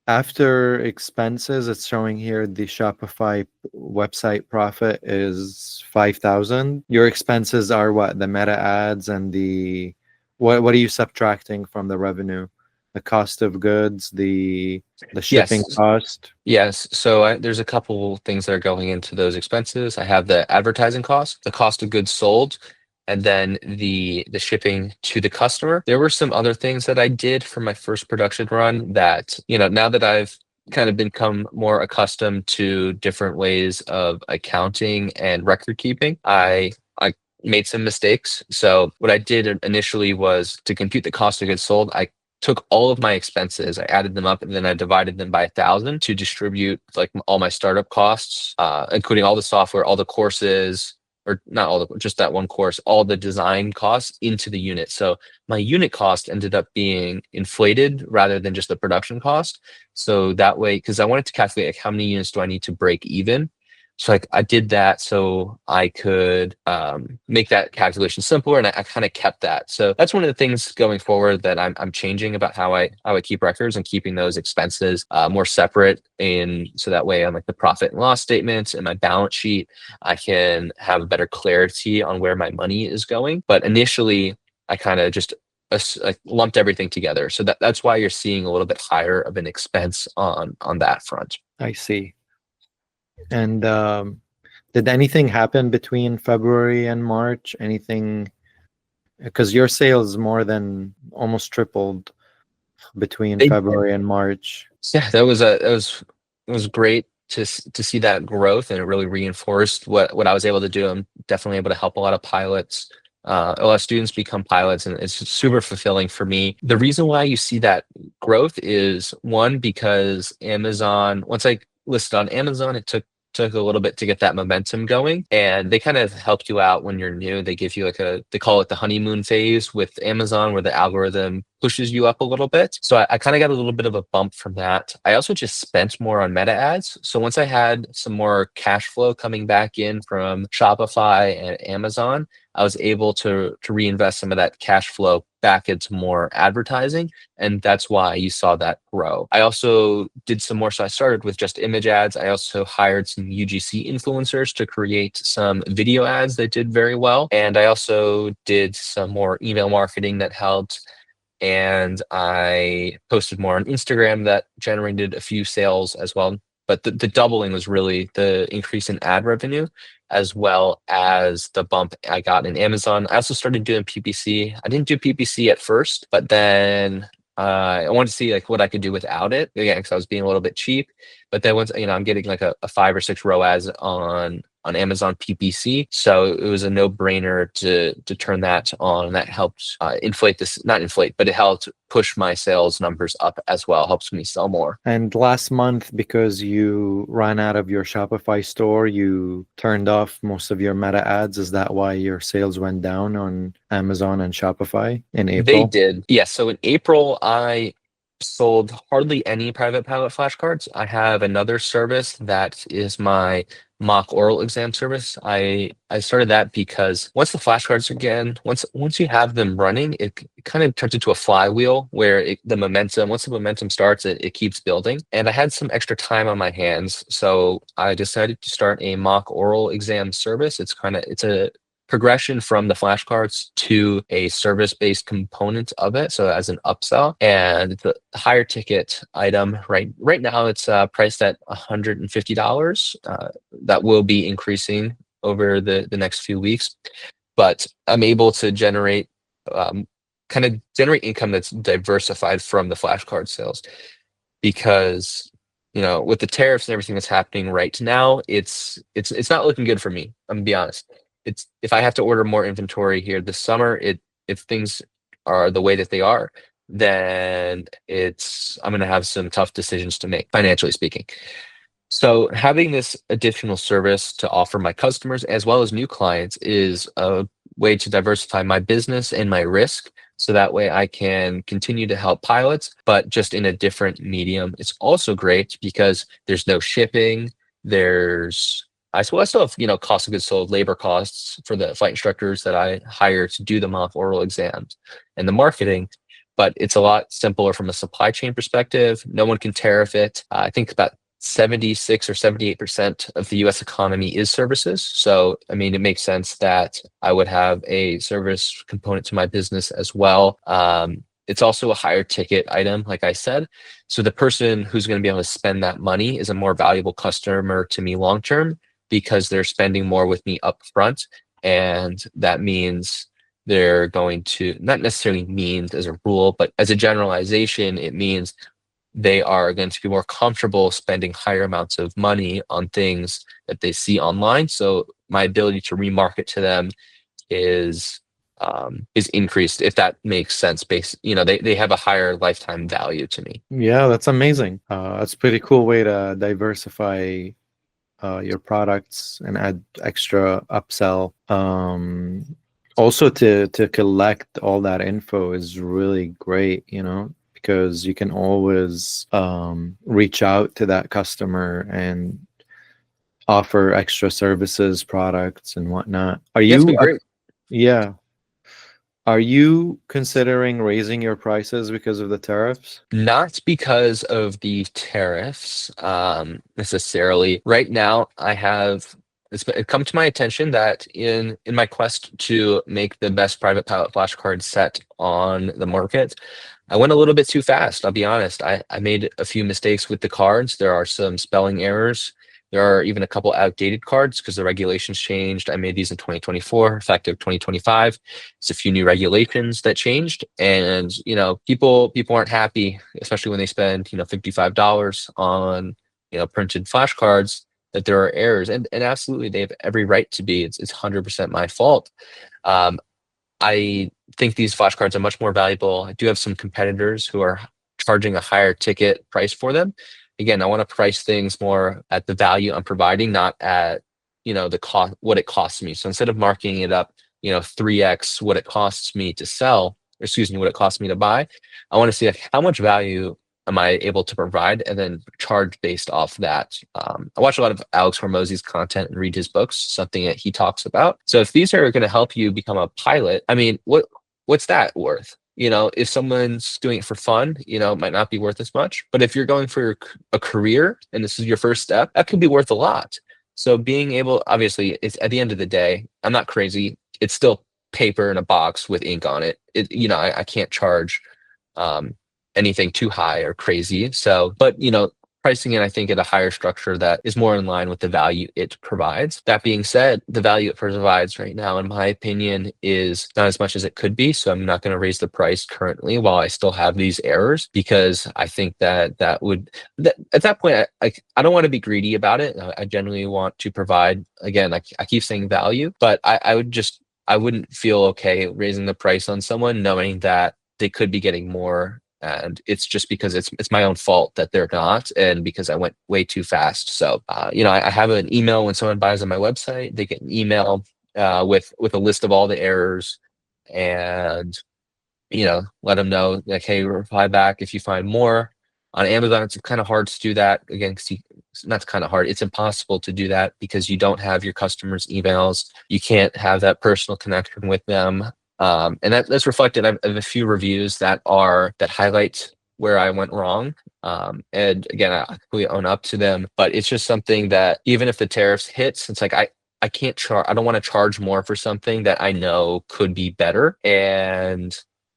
after expenses, it's showing here the Shopify website profit is 5,000. Your expenses are what? The meta ads and the what are you subtracting from the revenue? The cost of goods, the shipping Yes. cost. Yes. So there's a couple things that are going into those expenses. I have the advertising cost, the cost of goods sold, and then the shipping to the customer. There were some other things that I did for my first production run that, now that I've kind of become more accustomed to different ways of accounting and record keeping, I made some mistakes. So what I did initially was to compute the cost of goods sold, I took all of my expenses, I added them up, and then I divided them by 1,000 to distribute like all my startup costs, including all the software, all the courses, or not all the, just that one course, all the design costs into the unit. So my unit cost ended up being inflated rather than just the production cost. So that way, because I wanted to calculate like how many units do I need to break even. So I did that so I could make that calculation simpler, and I kind of kept that. So that's one of the things going forward that I'm changing about how I keep records and keeping those expenses more separate. And so that way on like the profit and loss statements and my balance sheet, I can have a better clarity on where my money is going. But initially, I kind of just like lumped everything together. So that's why you're seeing a little bit higher of an expense on that front. I see. And did anything happen between February and March? Anything? Because your sales more than almost tripled between They February and March. Yeah, that was great to see that growth, and it really reinforced what I was able to do. I'm definitely able to help a lot of pilots a lot of students become pilots, and it's super fulfilling for me. The reason why you see that growth is one, because Amazon, once I listed on Amazon, it took a little bit to get that momentum going, and they kind of help you out when you're new. They give you like they call it the honeymoon phase with Amazon, where the algorithm pushes you up a little bit. So I kind of got a little bit of a bump from that. I also just spent more on meta ads. So once I had some more cash flow coming back in from Shopify and Amazon, I was able to reinvest some of that cash flow back into more advertising, and that's why you saw that grow. I also did some more, so I started with just image ads. I also hired some UGC influencers to create some video ads that did very well, and I also did some more email marketing that helped, and I posted more on Instagram that generated a few sales as well. But the doubling was really the increase in ad revenue, as well as the bump I got in Amazon. I also started doing PPC. I didn't do PPC at first, but then I wanted to see like what I could do without it. Again, because I was being a little bit cheap. But then once I'm getting like a 5 or 6 ROAS on Amazon PPC, so it was a no-brainer to turn that on. That helped inflate this, not inflate, but it helped push my sales numbers up as well. Helps me sell more. And last month, because you ran out of your Shopify store, you turned off most of your meta ads. Is that why your sales went down on Amazon and Shopify in They April? did. Yes. So in April, I sold hardly any private pilot flashcards. I have another service that is my mock oral exam service. I started that because once the flashcards again, once you have them running, it kind of turns into a flywheel where once the momentum starts, it keeps building. And I had some extra time on my hands, so I decided to start a mock oral exam service. It's a progression from the flashcards to a service-based component of it, so as an upsell. And the higher ticket item right now, it's priced at $150. That will be increasing over the next few weeks, but I'm able to kind of generate income that's diversified from the flashcard sales, because with the tariffs and everything that's happening right now, it's not looking good for me. I'm gonna be honest. It's If I have to order more inventory here this summer, if things are the way that they are, then I'm gonna have some tough decisions to make, financially speaking. So having this additional service to offer my customers as well as new clients is a way to diversify my business and my risk. So that way I can continue to help pilots, but just in a different medium. It's also great because there's no shipping. I still have, cost of goods sold, labor costs for the flight instructors that I hire to do the mock oral exams and the marketing, but it's a lot simpler from a supply chain perspective. No one can tariff it. I think about 76 or 78% of the US economy is services. So, I mean, it makes sense that I would have a service component to my business as well. It's also a higher ticket item, like I said. So the person who's going to be able to spend that money is a more valuable customer to me long term, because they're spending more with me up front. And that means they're going to, not necessarily means as a rule, but as a generalization, it means they are going to be more comfortable spending higher amounts of money on things that they see online. So my ability to remarket to them is increased, if that makes sense. They have a higher lifetime value to me. Yeah, that's amazing. That's a pretty cool way to diversify your products and add extra upsell. Also, to collect all that info is really great, because you can always reach out to that customer and offer extra services, products, and whatnot. Yeah, it's been great. Yeah. Are you considering raising your prices because of the tariffs? Not because of the tariffs, necessarily. Right now, it's come to my attention that in my quest to make the best private pilot flashcard set on the market, I went a little bit too fast. I'll be honest. I made a few mistakes with the cards. There are some spelling errors. There are even a couple outdated cards because the regulations changed. I made these in 2024, effective 2025. It's a few new regulations that changed, and people aren't happy, especially when they spend $55 on printed flashcards, that there are errors, and absolutely they have every right to be. It's 100% my fault. Um, I think these flashcards are much more valuable. I do have some competitors who are charging a higher ticket price for them. Again, I want to price things more at the value I'm providing, not at, the cost, what it costs me. So instead of marking it up, 3x what it costs me to sell, excuse me, what it costs me to buy, I want to see like how much value am I able to provide and then charge based off that. I watch a lot of Alex Hormozzi's content and read his books, something that he talks about. So if these are going to help you become a pilot, I mean, what's that worth? If someone's doing it for fun, it might not be worth as much. But if you're going for a career and this is your first step, that could be worth a lot. So being able, obviously, it's at the end of the day, I'm not crazy. It's still paper in a box with ink on it. I can't charge um, anything too high or crazy. So, but pricing it, I think, at a higher structure that is more in line with the value it provides. That being said, the value it provides right now, in my opinion, is not as much as it could be. So I'm not going to raise the price currently while I still have these errors, because I think that would, at that point, I don't want to be greedy about it. I genuinely want to provide, again, I keep saying value, but I wouldn't feel okay raising the price on someone knowing that they could be getting more, and it's just because it's my own fault that they're not, and because I went way too fast. So I have an email when someone buys on my website. They get an email with a list of all the errors, and let them know like, hey, reply back if you find more. On Amazon, it's kind of hard to do that, again, because not kind of hard, it's impossible to do that because you don't have your customers' emails. You can't have that personal connection with them. And that's reflected. I have a few reviews that highlight where I went wrong. And again, I completely own up to them, but it's just something that even if the tariffs hits, it's like I can't charge. I don't want to charge more for something that I know could be better. And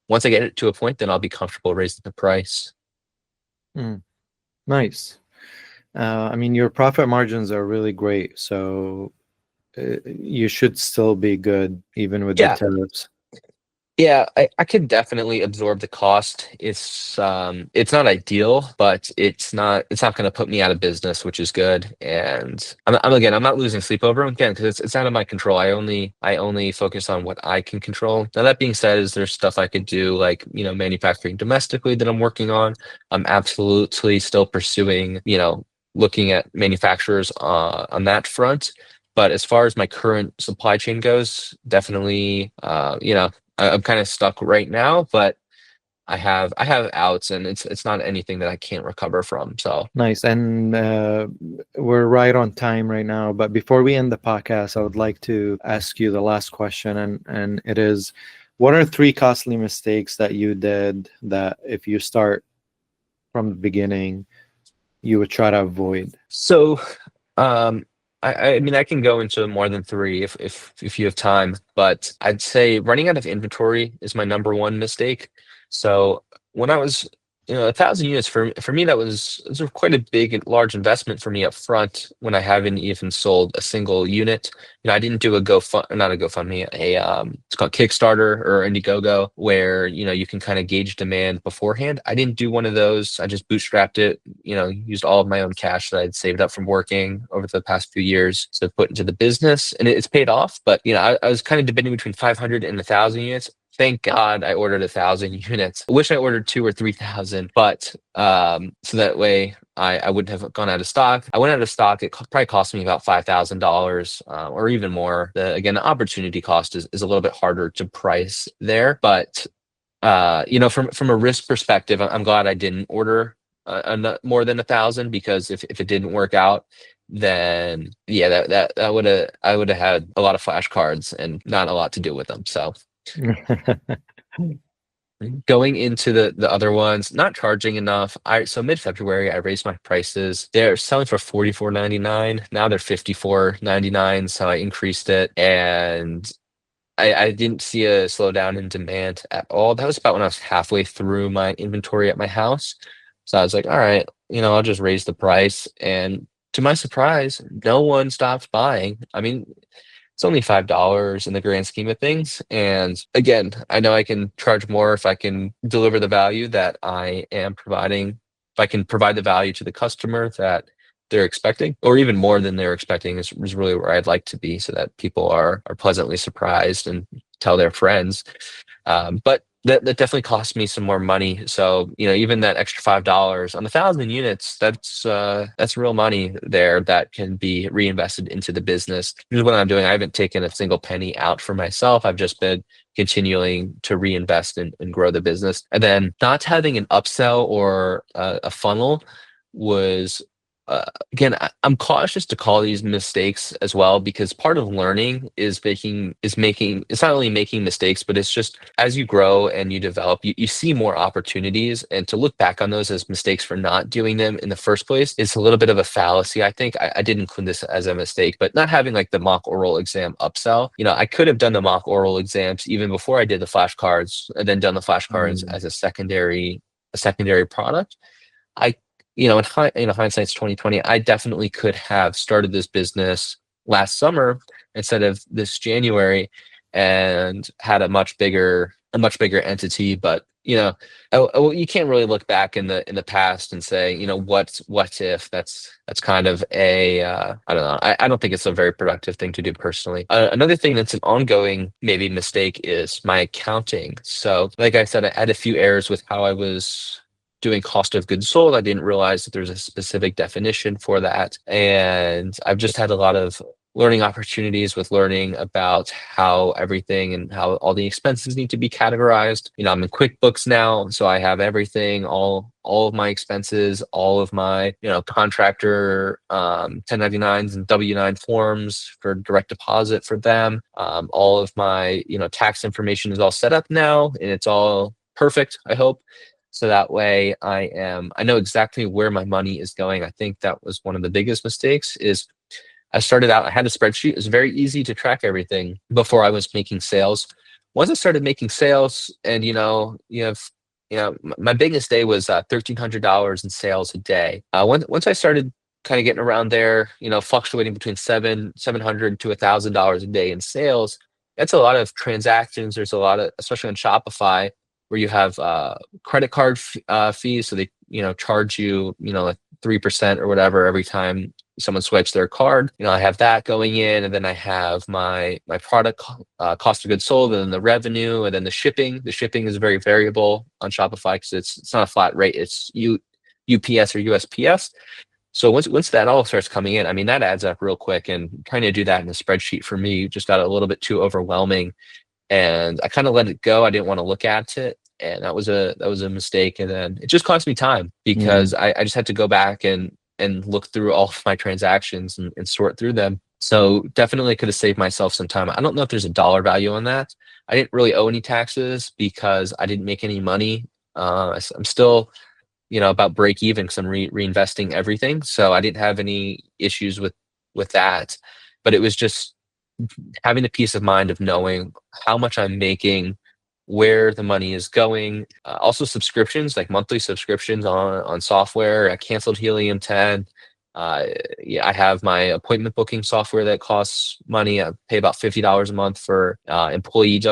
once I get it to a point, then I'll be comfortable raising the price. Mm, nice. I mean, your profit margins are really great, so you should still be good even with the Yeah. tariffs. Yeah, I could definitely absorb the cost. It's not ideal, but it's not going to put me out of business, which is good. And I'm not losing sleep over them again because it's out of my control. I only focus on what I can control. Now that being said, is there stuff I could do like manufacturing domestically that I'm working on? I'm absolutely still pursuing looking at manufacturers on that front. But as far as my current supply chain goes, definitely, I'm kind of stuck right now, but I have outs, and it's not anything that I can't recover from. So Nice. And we're right on time right now. But before we end the podcast, I would like to ask you the last question. And it is, what are three costly mistakes that you did that if you start from the beginning, you would try to avoid? so um I mean I can go into more than three if you have time, but I'd say running out of inventory is my number one mistake. So when I was 1,000 units for me, it was quite a big and large investment for me up front when I haven't even sold a single unit. I didn't do a not a GoFundMe, it's called Kickstarter or Indiegogo, where you can kind of gauge demand beforehand. I didn't do one of those. I just bootstrapped it, used all of my own cash that I'd saved up from working over the past few years to put into the business, and it's paid off. But I was kind of debating between 500 and 1,000 units. Thank God I ordered 1,000 units. I wish I ordered 2 or 3,000, but so that way I wouldn't have gone out of stock. I went out of stock. It probably cost me about $5,000 or even more. Again, the opportunity cost is a little bit harder to price there, but from a risk perspective, I'm glad I didn't order more than 1,000, because if it didn't work out, then yeah, that I would have had a lot of flashcards and not a lot to do with them. So going into the other ones, not charging enough. So mid-February I raised my prices. They're selling for $44.99. Now they're $54.99. So I increased it, and I didn't see a slowdown in demand at all. That was about when I was halfway through my inventory at my house. So I was like, all right, I'll just raise the price. And to my surprise, no one stopped buying. I mean, it's only $5 in the grand scheme of things. And again, I know I can charge more if I can deliver the value that I am providing. If I can provide the value to the customer that they're expecting, or even more than they're expecting, is really where I'd like to be, so that people are pleasantly surprised and tell their friends. But that definitely cost me some more money. So, even that extra $5 on 1,000 units, that's real money there that can be reinvested into the business. Here's what I'm doing. I haven't taken a single penny out for myself. I've just been continuing to reinvest and grow the business. And then not having an upsell or a funnel was again, I'm cautious to call these mistakes as well, because part of learning is making it's not only making mistakes, but it's just as you grow and you develop, you see more opportunities, and to look back on those as mistakes for not doing them in the first place is a little bit of a fallacy. I think I did include this as a mistake, but not having like the mock oral exam upsell, I could have done the mock oral exams even before I did the flashcards, and then done the flashcards Mm. as a secondary product. I, hindsight's 2020. I definitely could have started this business last summer instead of this January, and had a much bigger entity. But you can't really look back in the past and say, what if. That's kind of I don't know. I don't think it's a very productive thing to do personally. Another thing that's an ongoing maybe mistake is my accounting. So, like I said, I had a few errors with how I was doing cost of goods sold. I didn't realize that there's a specific definition for that. And I've just had a lot of learning opportunities with learning about how everything and how all the expenses need to be categorized. I'm in QuickBooks now, so I have everything, all of my expenses, all of my, contractor 1099s and W-9 forms for direct deposit for them. All of my, tax information is all set up now, and it's all perfect, I hope. So that way I know exactly where my money is going. I think that was one of the biggest mistakes is I started out, I had a spreadsheet. It was very easy to track everything before I was making sales. Once I started making sales, and my biggest day was $1,300 in sales a day. Once I started kind of getting around there, fluctuating between $700 to $1,000 a day in sales, that's a lot of transactions. There's a lot of, especially on Shopify, where you have credit card fees. So they, charge you, like 3% or whatever every time someone swipes their card. I have that going in, and then I have my product cost of goods sold, and then the revenue, and then the shipping. The shipping is very variable on Shopify because it's not a flat rate. It's UPS or USPS. So once that all starts coming in, I mean, that adds up real quick. And trying to do that in a spreadsheet for me just got a little bit too overwhelming, and I kind of let it go. I didn't want to look at it, and that was a mistake. And then it just cost me time, Mm. because I just had to go back and look through all of my transactions and sort through them. So definitely could have saved myself some time. I don't know if there's a dollar value on that. I didn't really owe any taxes because I didn't make any money. I'm still, about break even because I'm reinvesting everything. So I didn't have any issues with that. But it was just having the peace of mind of knowing how much I'm making, where the money is going. Also, subscriptions, like monthly subscriptions on software. I canceled Helium 10. Yeah, I have my appointment booking software that costs money. I pay about $50 a month for employee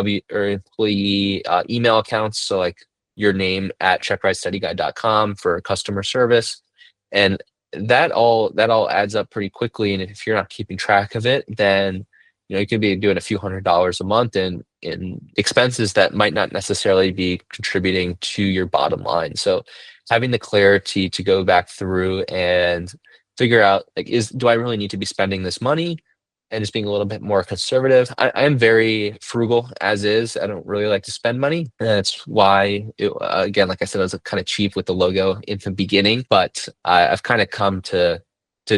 email accounts. So like your name at checkridestudyguide.com for customer service, and that all adds up pretty quickly. And if you're not keeping track of it, then you could be doing a few $100s a month in expenses that might not necessarily be contributing to your bottom line. So having the clarity to go back through and figure out, like, do I really need to be spending this money, and just being a little bit more conservative. I am very frugal as is. I don't really like to spend money. And that's why, again, like I said, I was kind of cheap with the logo in the beginning, but I've kind of come to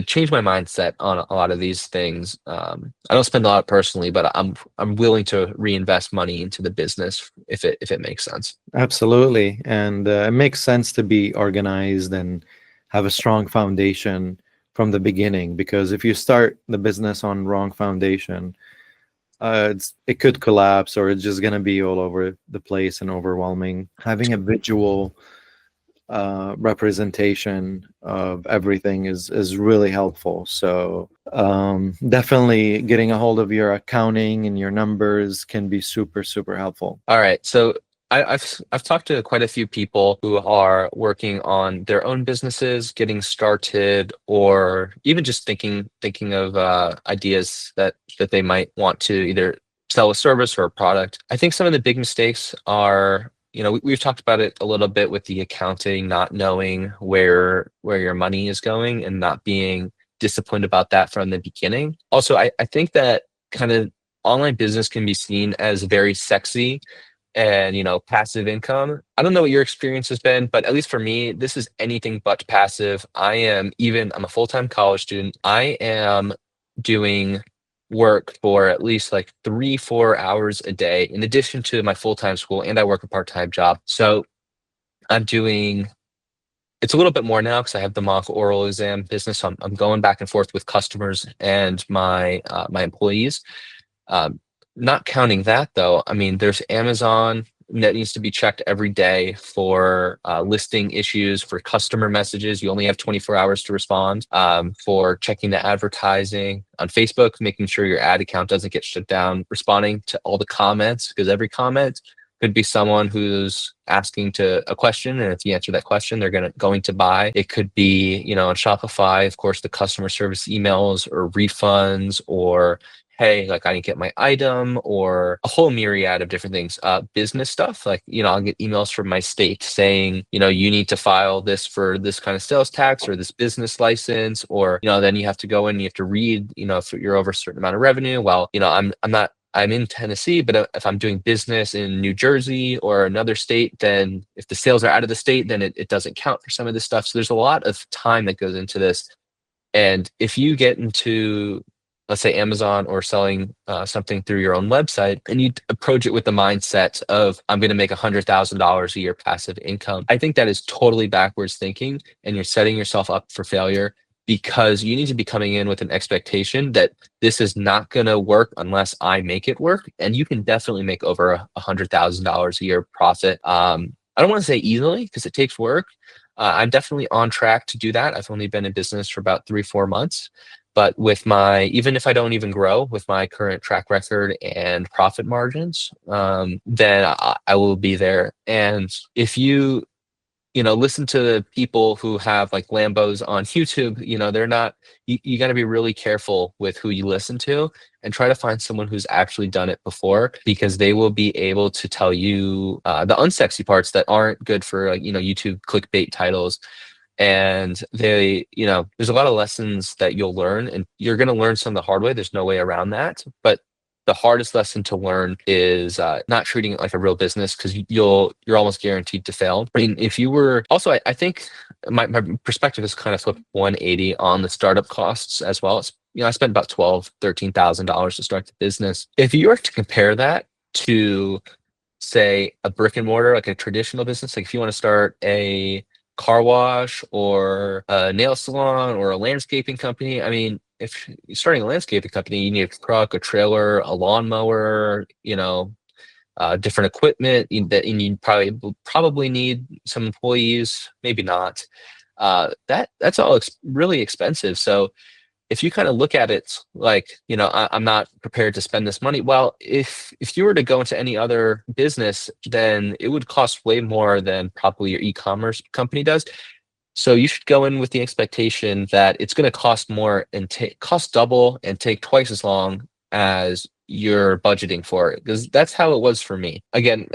change my mindset on a lot of these things. I don't spend a lot personally, but I'm willing to reinvest money into the business if it makes sense. Absolutely. And it makes sense to be organized and have a strong foundation from the beginning, because if you start the business on wrong foundation, it could collapse, or it's just going to be all over the place and overwhelming. Having a visual representation of everything is really helpful. So definitely getting a hold of your accounting and your numbers can be super, super helpful. All right, so I've talked to quite a few people who are working on their own businesses, getting started, or even just thinking of ideas that they might want to either sell a service or a product. I think some of the big mistakes are, we've talked about it a little bit with the accounting, not knowing where your money is going and not being disciplined about that from the beginning. Also, I think that kind of online business can be seen as very sexy and passive income. I don't know what your experience has been, but at least for me, this is anything but passive. I'm a full-time college student. I am doing work for at least like 3 4 hours a day in addition to my full-time school, and I work a part-time job. So I'm doing it's a little bit more now because I have the mock oral exam business. So I'm going back and forth with customers and my employees. um, Not counting that though, I mean, there's Amazon that needs to be checked every day for listing issues, for customer messages. You only have 24 hours to respond. For checking the advertising on Facebook, making sure your ad account doesn't get shut down, responding to all the comments because every comment could be someone who's asking to a question, and if you answer that question, they're going to buy. It could be, on Shopify, of course, the customer service emails or refunds or hey, like I didn't get my item, or a whole myriad of different things. Business stuff, like, I'll get emails from my state saying, you need to file this for this kind of sales tax or this business license, or, then you have to go in and you have to read, if you're over a certain amount of revenue. Well, I'm in Tennessee, but if I'm doing business in New Jersey or another state, then if the sales are out of the state, then it doesn't count for some of this stuff. So there's a lot of time that goes into this. And if you get into, let's say, Amazon or selling something through your own website, and you approach it with the mindset of, I'm going to make $100,000 a year passive income, I think that is totally backwards thinking, and you're setting yourself up for failure because you need to be coming in with an expectation that this is not going to work unless I make it work. And you can definitely make over $100,000 a year profit. I don't want to say easily because it takes work. I'm definitely on track to do that. I've only been in business for about 3 4 months, but even if I don't even grow with my current track record and profit margins, then I will be there. And if listen to the people who have like Lambos on YouTube, they're not, you got to be really careful with who you listen to and try to find someone who's actually done it before, because they will be able to tell you the unsexy parts that aren't good for, like, YouTube clickbait titles. And there's a lot of lessons that you'll learn, and you're going to learn some the hard way. There's no way around that. But the hardest lesson to learn is not treating it like a real business, because you're almost guaranteed to fail. I mean, if you were also, I think my perspective is kind of flipped 180 on the startup costs as well. I spent about $13,000 to start the business. If you were to compare that to, say, a brick and mortar, like a traditional business, like if you want to start a car wash or a nail salon or a landscaping company. I mean, if you're starting a landscaping company, you need a truck, a trailer, a lawnmower, different equipment and you probably need some employees, maybe not. That's all really expensive. So if you kind of look at it like, I'm not prepared to spend this money. Well, if you were to go into any other business, then it would cost way more than probably your e-commerce company does. So you should go in with the expectation that it's going to cost more and cost double and take twice as long as you're budgeting for it, because that's how it was for me. Again,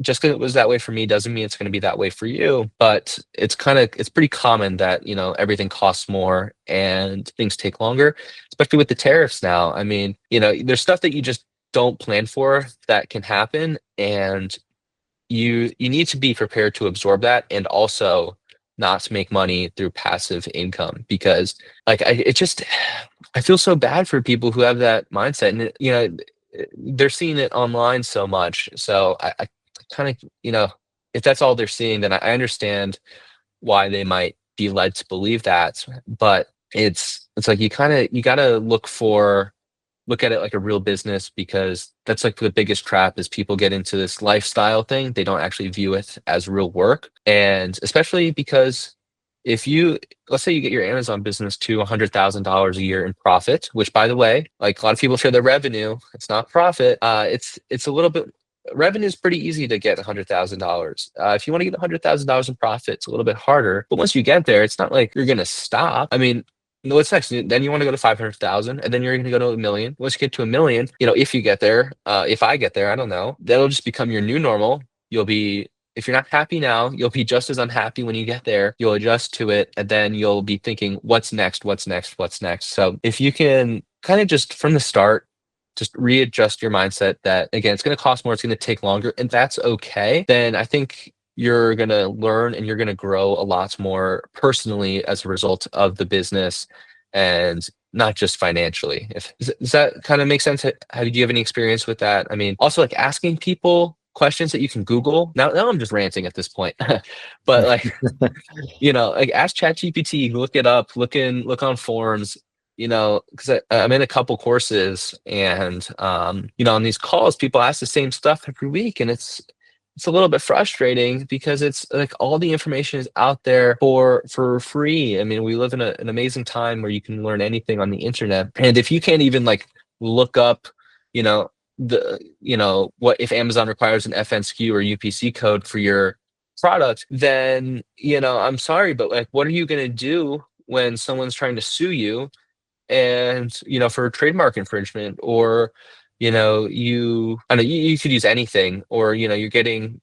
just because it was that way for me doesn't mean it's going to be that way for you, but it's pretty common that, everything costs more and things take longer, especially with the tariffs now. I mean, there's stuff that you just don't plan for that can happen, and you need to be prepared to absorb that, and also not to make money through passive income, because like I feel so bad for people who have that mindset, and they're seeing it online so much. So I kind of, if that's all they're seeing, then I understand why they might be led to believe that. But it's like you gotta look at it like a real business, because that's like the biggest trap is people get into this lifestyle thing. They don't actually view it as real work. And especially because let's say you get your Amazon business to $100,000 a year in profit, which, by the way, like a lot of people share their revenue, it's not profit. It's a little bit, revenue is pretty easy to get $100,000. If you want to get $100,000 in profit, it's a little bit harder. But once you get there, it's not like you're going to stop. I mean, what's next? Then you want to go to 500,000, and then you're going to go to a million. Once you get to a million, you know, if you get there, if I get there, I don't know, that'll just become your new normal. You'll be, if you're not happy now, you'll be just as unhappy when you get there. You'll adjust to it, and then you'll be thinking, what's next? What's next? What's next? So if you can kind of just from the start, just readjust your mindset that again, it's going to cost more, it's going to take longer, and that's okay. Then I think you're going to learn and you're going to grow a lot more personally as a result of the business and not just financially. If does that kind of make sense? Do you have any experience with that? I mean, also like asking people questions that you can Google. Now I'm just ranting at this point, but like like ask ChatGPT, look it up, look on forums. Because I'm in a couple courses, and on these calls, people ask the same stuff every week, and it's a little bit frustrating because it's like all the information is out there for free. I mean, we live in an amazing time where you can learn anything on the internet. And if you can't even like look up, you know, what if Amazon requires an FNSKU or UPC code for your product, then, I'm sorry, but like what are you gonna do when someone's trying to sue you and for trademark infringement, or I know you could use anything, or you're getting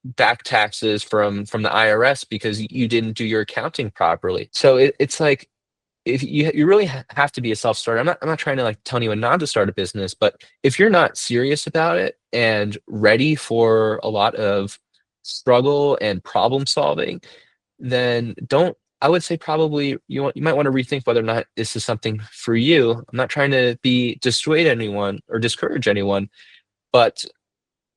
back taxes from the IRS because you didn't do your accounting properly. So it's like if you really have to be a self-starter. I'm not trying to like tell anyone not to start a business, but if you're not serious about it and ready for a lot of struggle and problem solving, then don't I would say probably you might want to rethink whether or not this is something for you. I'm not trying to be dissuade anyone or discourage anyone, but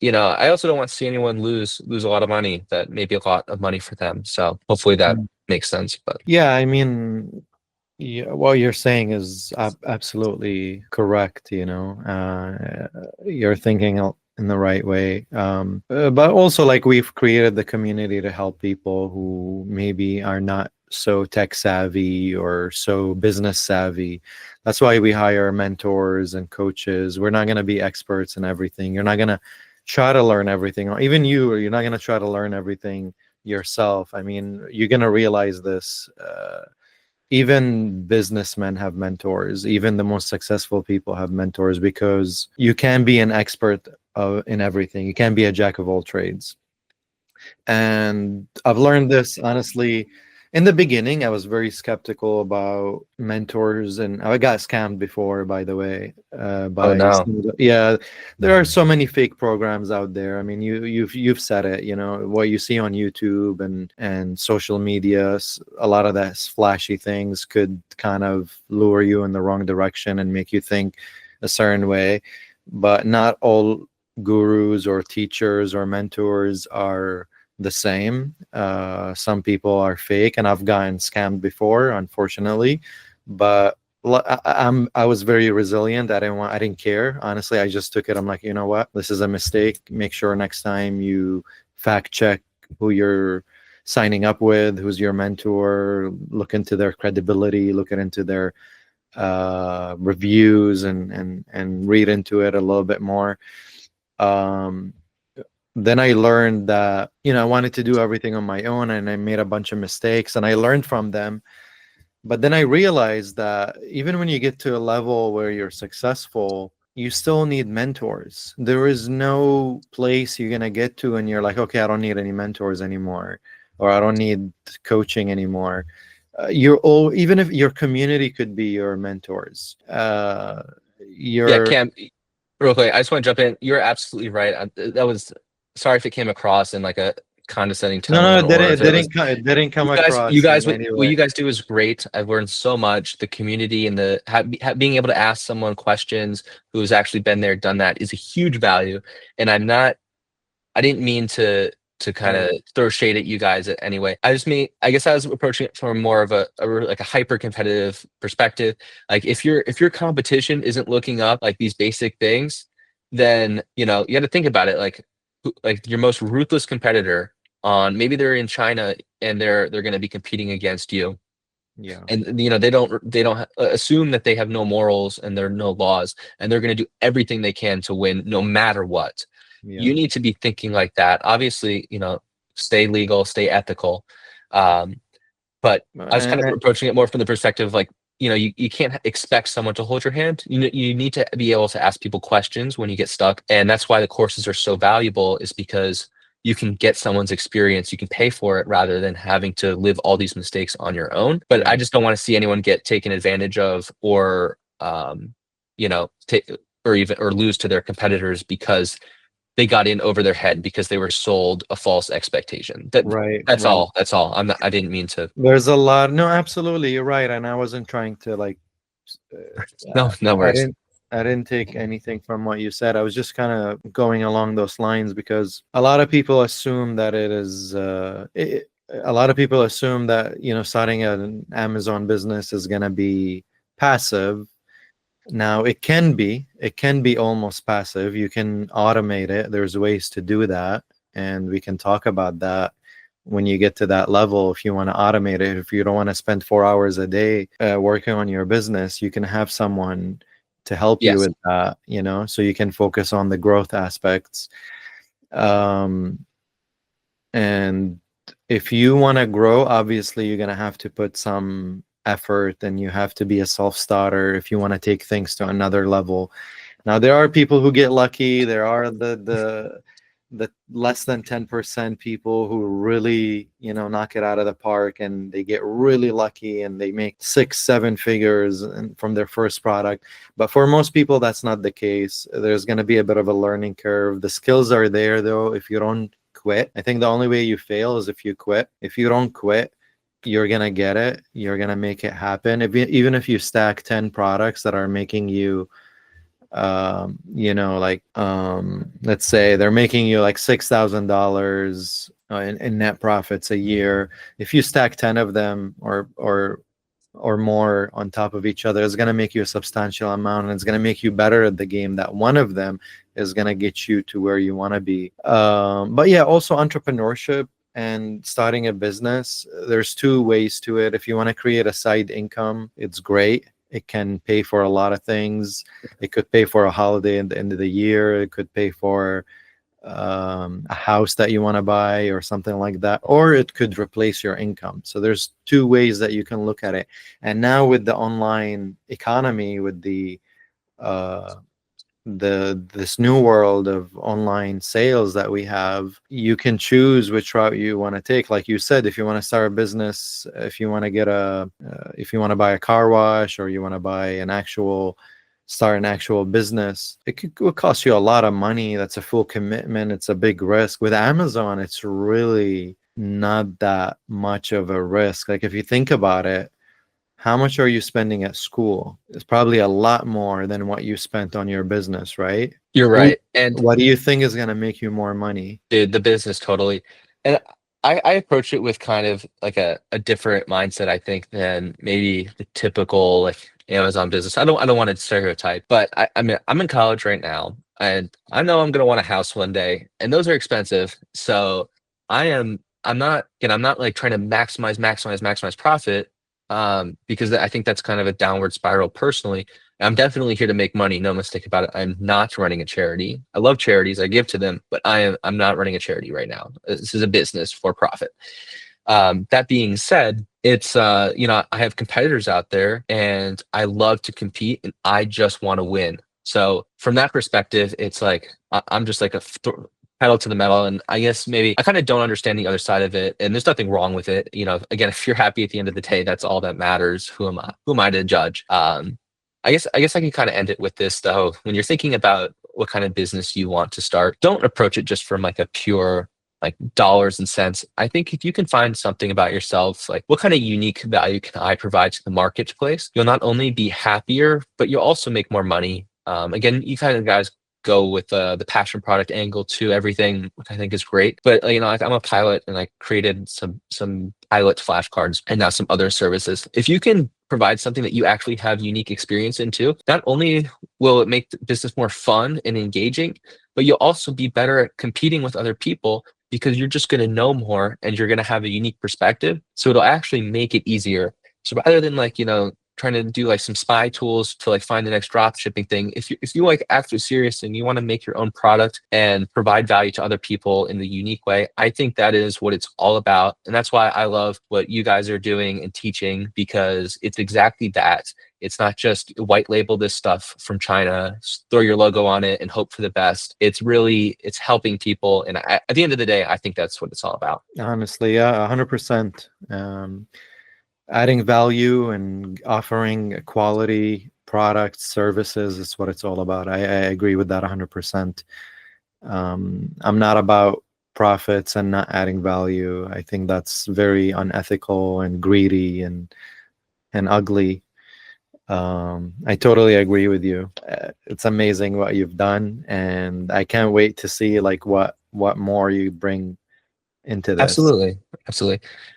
I also don't want to see anyone lose a lot of money that may be a lot of money for them. So hopefully that makes sense. But Yeah, I mean, yeah, what you're saying is absolutely correct. You're thinking in the right way. But also, like, we've created the community to help people who maybe are not so tech savvy or so business savvy. That's why we hire mentors and coaches. We're not going to be experts in everything. You're not going to try to learn everything, or even you're not going to try to learn everything yourself. I mean, you're going to realize this. Even businessmen have mentors. Even the most successful people have mentors, because you can be an expert in everything. You can be a jack of all trades. And I've learned this honestly. In the beginning, I was very skeptical about mentors, and I got scammed before, by the way. oh By no. Yeah, there are so many fake programs out there. I mean, you've said it. What you see on YouTube and social media. A lot of that flashy things could kind of lure you in the wrong direction and make you think a certain way. But not all gurus or teachers or mentors are the same. Some people are fake, and I've gotten scammed before, unfortunately. But I was very resilient. I didn't care. Honestly, I just took it. I'm like, you know what? This is a mistake. Make sure next time you fact check who you're signing up with, who's your mentor, look into their credibility, look into their reviews, and read into it a little bit more. Um, then I learned that, I wanted to do everything on my own, and I made a bunch of mistakes, and I learned from them. But then I realized that even when you get to a level where you're successful, you still need mentors. There is no place you're going to get to and you're like, okay, I don't need any mentors anymore, or I don't need coaching anymore. You're all, even if your community could be your mentors, Yeah, you're Cam, real quick, I just want to jump in. You're absolutely right. That was sorry if it came across in like a condescending no, tone, or if it was it didn't come you across guys, in what, any what way. you guys do is great. I've learned so much. The community and being able to ask someone questions who's actually been there, done that is a huge value. And I didn't mean to kind of Right. throw shade at you guys anyway. I guess I was approaching it from more of like a hyper competitive perspective. Like if your competition isn't looking up like these basic things, then you got to think about it. Like like your most ruthless competitor, on maybe they're in China and they're going to be competing against you, Yeah. and they don't assume that they have no morals and there are no laws, and they're going to do everything they can to win no matter what. You Yeah. need to be thinking like that. Obviously, stay legal, stay ethical. um But I was kind of Uh, approaching it more from the perspective of like, you can't expect someone to hold your hand. You need to be able to ask people questions when you get stuck. And that's why the courses are so valuable, is because you can get someone's experience, you can pay for it rather than having to live all these mistakes on your own. But I yeah. just don't want to see anyone get taken advantage of, or take, or even or lose to their competitors because they got in over their head because they were sold a false expectation. Right, That's right. all. That's all. I didn't mean to. There's a lot. No, absolutely, you're right. And I wasn't trying to like. No, no I worries. didn't. I didn't take anything from what you said. I was just kind of going along those lines because a lot of people assume that it is. A lot of people assume that starting an Amazon business is going to be passive. Now it can be almost passive. You can automate it. There's ways to do that, and we can talk about that when you get to that level. If you want to automate it, if you don't want to spend 4 hours a day working on your business, you can have someone to help you Yes, with that, so you can focus on the growth aspects. Um, and if you want to grow, obviously you're going to have to put some effort, and you have to be a self-starter if you want to take things to another level. Now there are people who get lucky. There are the less than 10% people who really, knock it out of the park, and they get really lucky and they make 6 7 figures from their first product. But for most people that's not the case. There's going to be a bit of a learning curve. The skills are there though. If you don't quit, I think the only way you fail is if you quit. If you don't quit, you're gonna get it. You're gonna make it happen. Even if you stack 10 products that are making you like let's say they're making you like $6,000 in net profits a year. If you stack 10 of them or more on top of each other, it's going to make you a substantial amount, and it's going to make you better at the game. That one of them is going to get you to where you want to be. But yeah, also entrepreneurship and starting a business, there's two ways to it. If you want to create a side income, it's great. It can pay for a lot of things. It could pay for a holiday at the end of the year. It could pay for a house that you want to buy or something like that, or it could replace your income. So there's two ways that you can look at it. And now with the online economy, with uh, the this new world of online sales that we have, you can choose which route you want to take. Like you said, if you want to start a business, if you want to if you want to buy a car wash, or you want to buy start an actual business, will cost you a lot of money. That's a full commitment. It's a big risk. With Amazon, it's really not that much of a risk. Like if you think about it, how much are you spending at school? It's probably a lot more than what you spent on your business, right? you're Who, right. And what do you think is going to make you more money? dude, the business totally. And I approach it with kind of like a different mindset, I think, than maybe the typical like Amazon business. I don't want to stereotype, but I mean I'm in college right now, and I know I'm gonna want a house one day, and those are expensive. So I'm not like trying to maximize profit, because I think that's kind of a downward spiral personally. I'm definitely here to make money, no mistake about it. I'm not running a charity. I love charities, I give to them, but I'm not running a charity right now. This is a business for profit. That being said, it's I have competitors out there, and I love to compete, and I just want to win. So from that perspective, it's like I'm just like pedal to the metal, and I guess maybe I kind of don't understand the other side of it, and there's nothing wrong with it. Again, if you're happy at the end of the day, that's all that matters. Who am I? Who am I to judge? I guess I can kind of end it with this though. When you're thinking about what kind of business you want to start, don't approach it just from like a pure like dollars and cents. I think if you can find something about yourself, like what kind of unique value can I provide to the marketplace, you'll not only be happier, but you'll also make more money. Again, you kind of guys go with the passion product angle to everything, which I think is great. But I'm a pilot, and I created some pilot flashcards and now some other services. If you can provide something that you actually have unique experience into, not only will it make the business more fun and engaging, but you'll also be better at competing with other people because you're just going to know more and you're going to have a unique perspective. So it'll actually make it easier. So rather than trying to do like some spy tools to like find the next drop shipping thing. If you like actually serious and you want to make your own product and provide value to other people in the unique way, I think that is what it's all about. And that's why I love what you guys are doing and teaching, because it's exactly that. It's not just white label this stuff from China, throw your logo on it and hope for the best. It's helping people. And at the end of the day, I think that's what it's all about. Honestly, yeah, 100%. Adding value and offering quality products, services is what it's all about. I agree with that 100%. I'm not about profits and not adding value. I think that's very unethical and greedy and ugly. I totally agree with you. It's amazing what you've done, and I can't wait to see like what more you bring into this. Absolutely. Absolutely.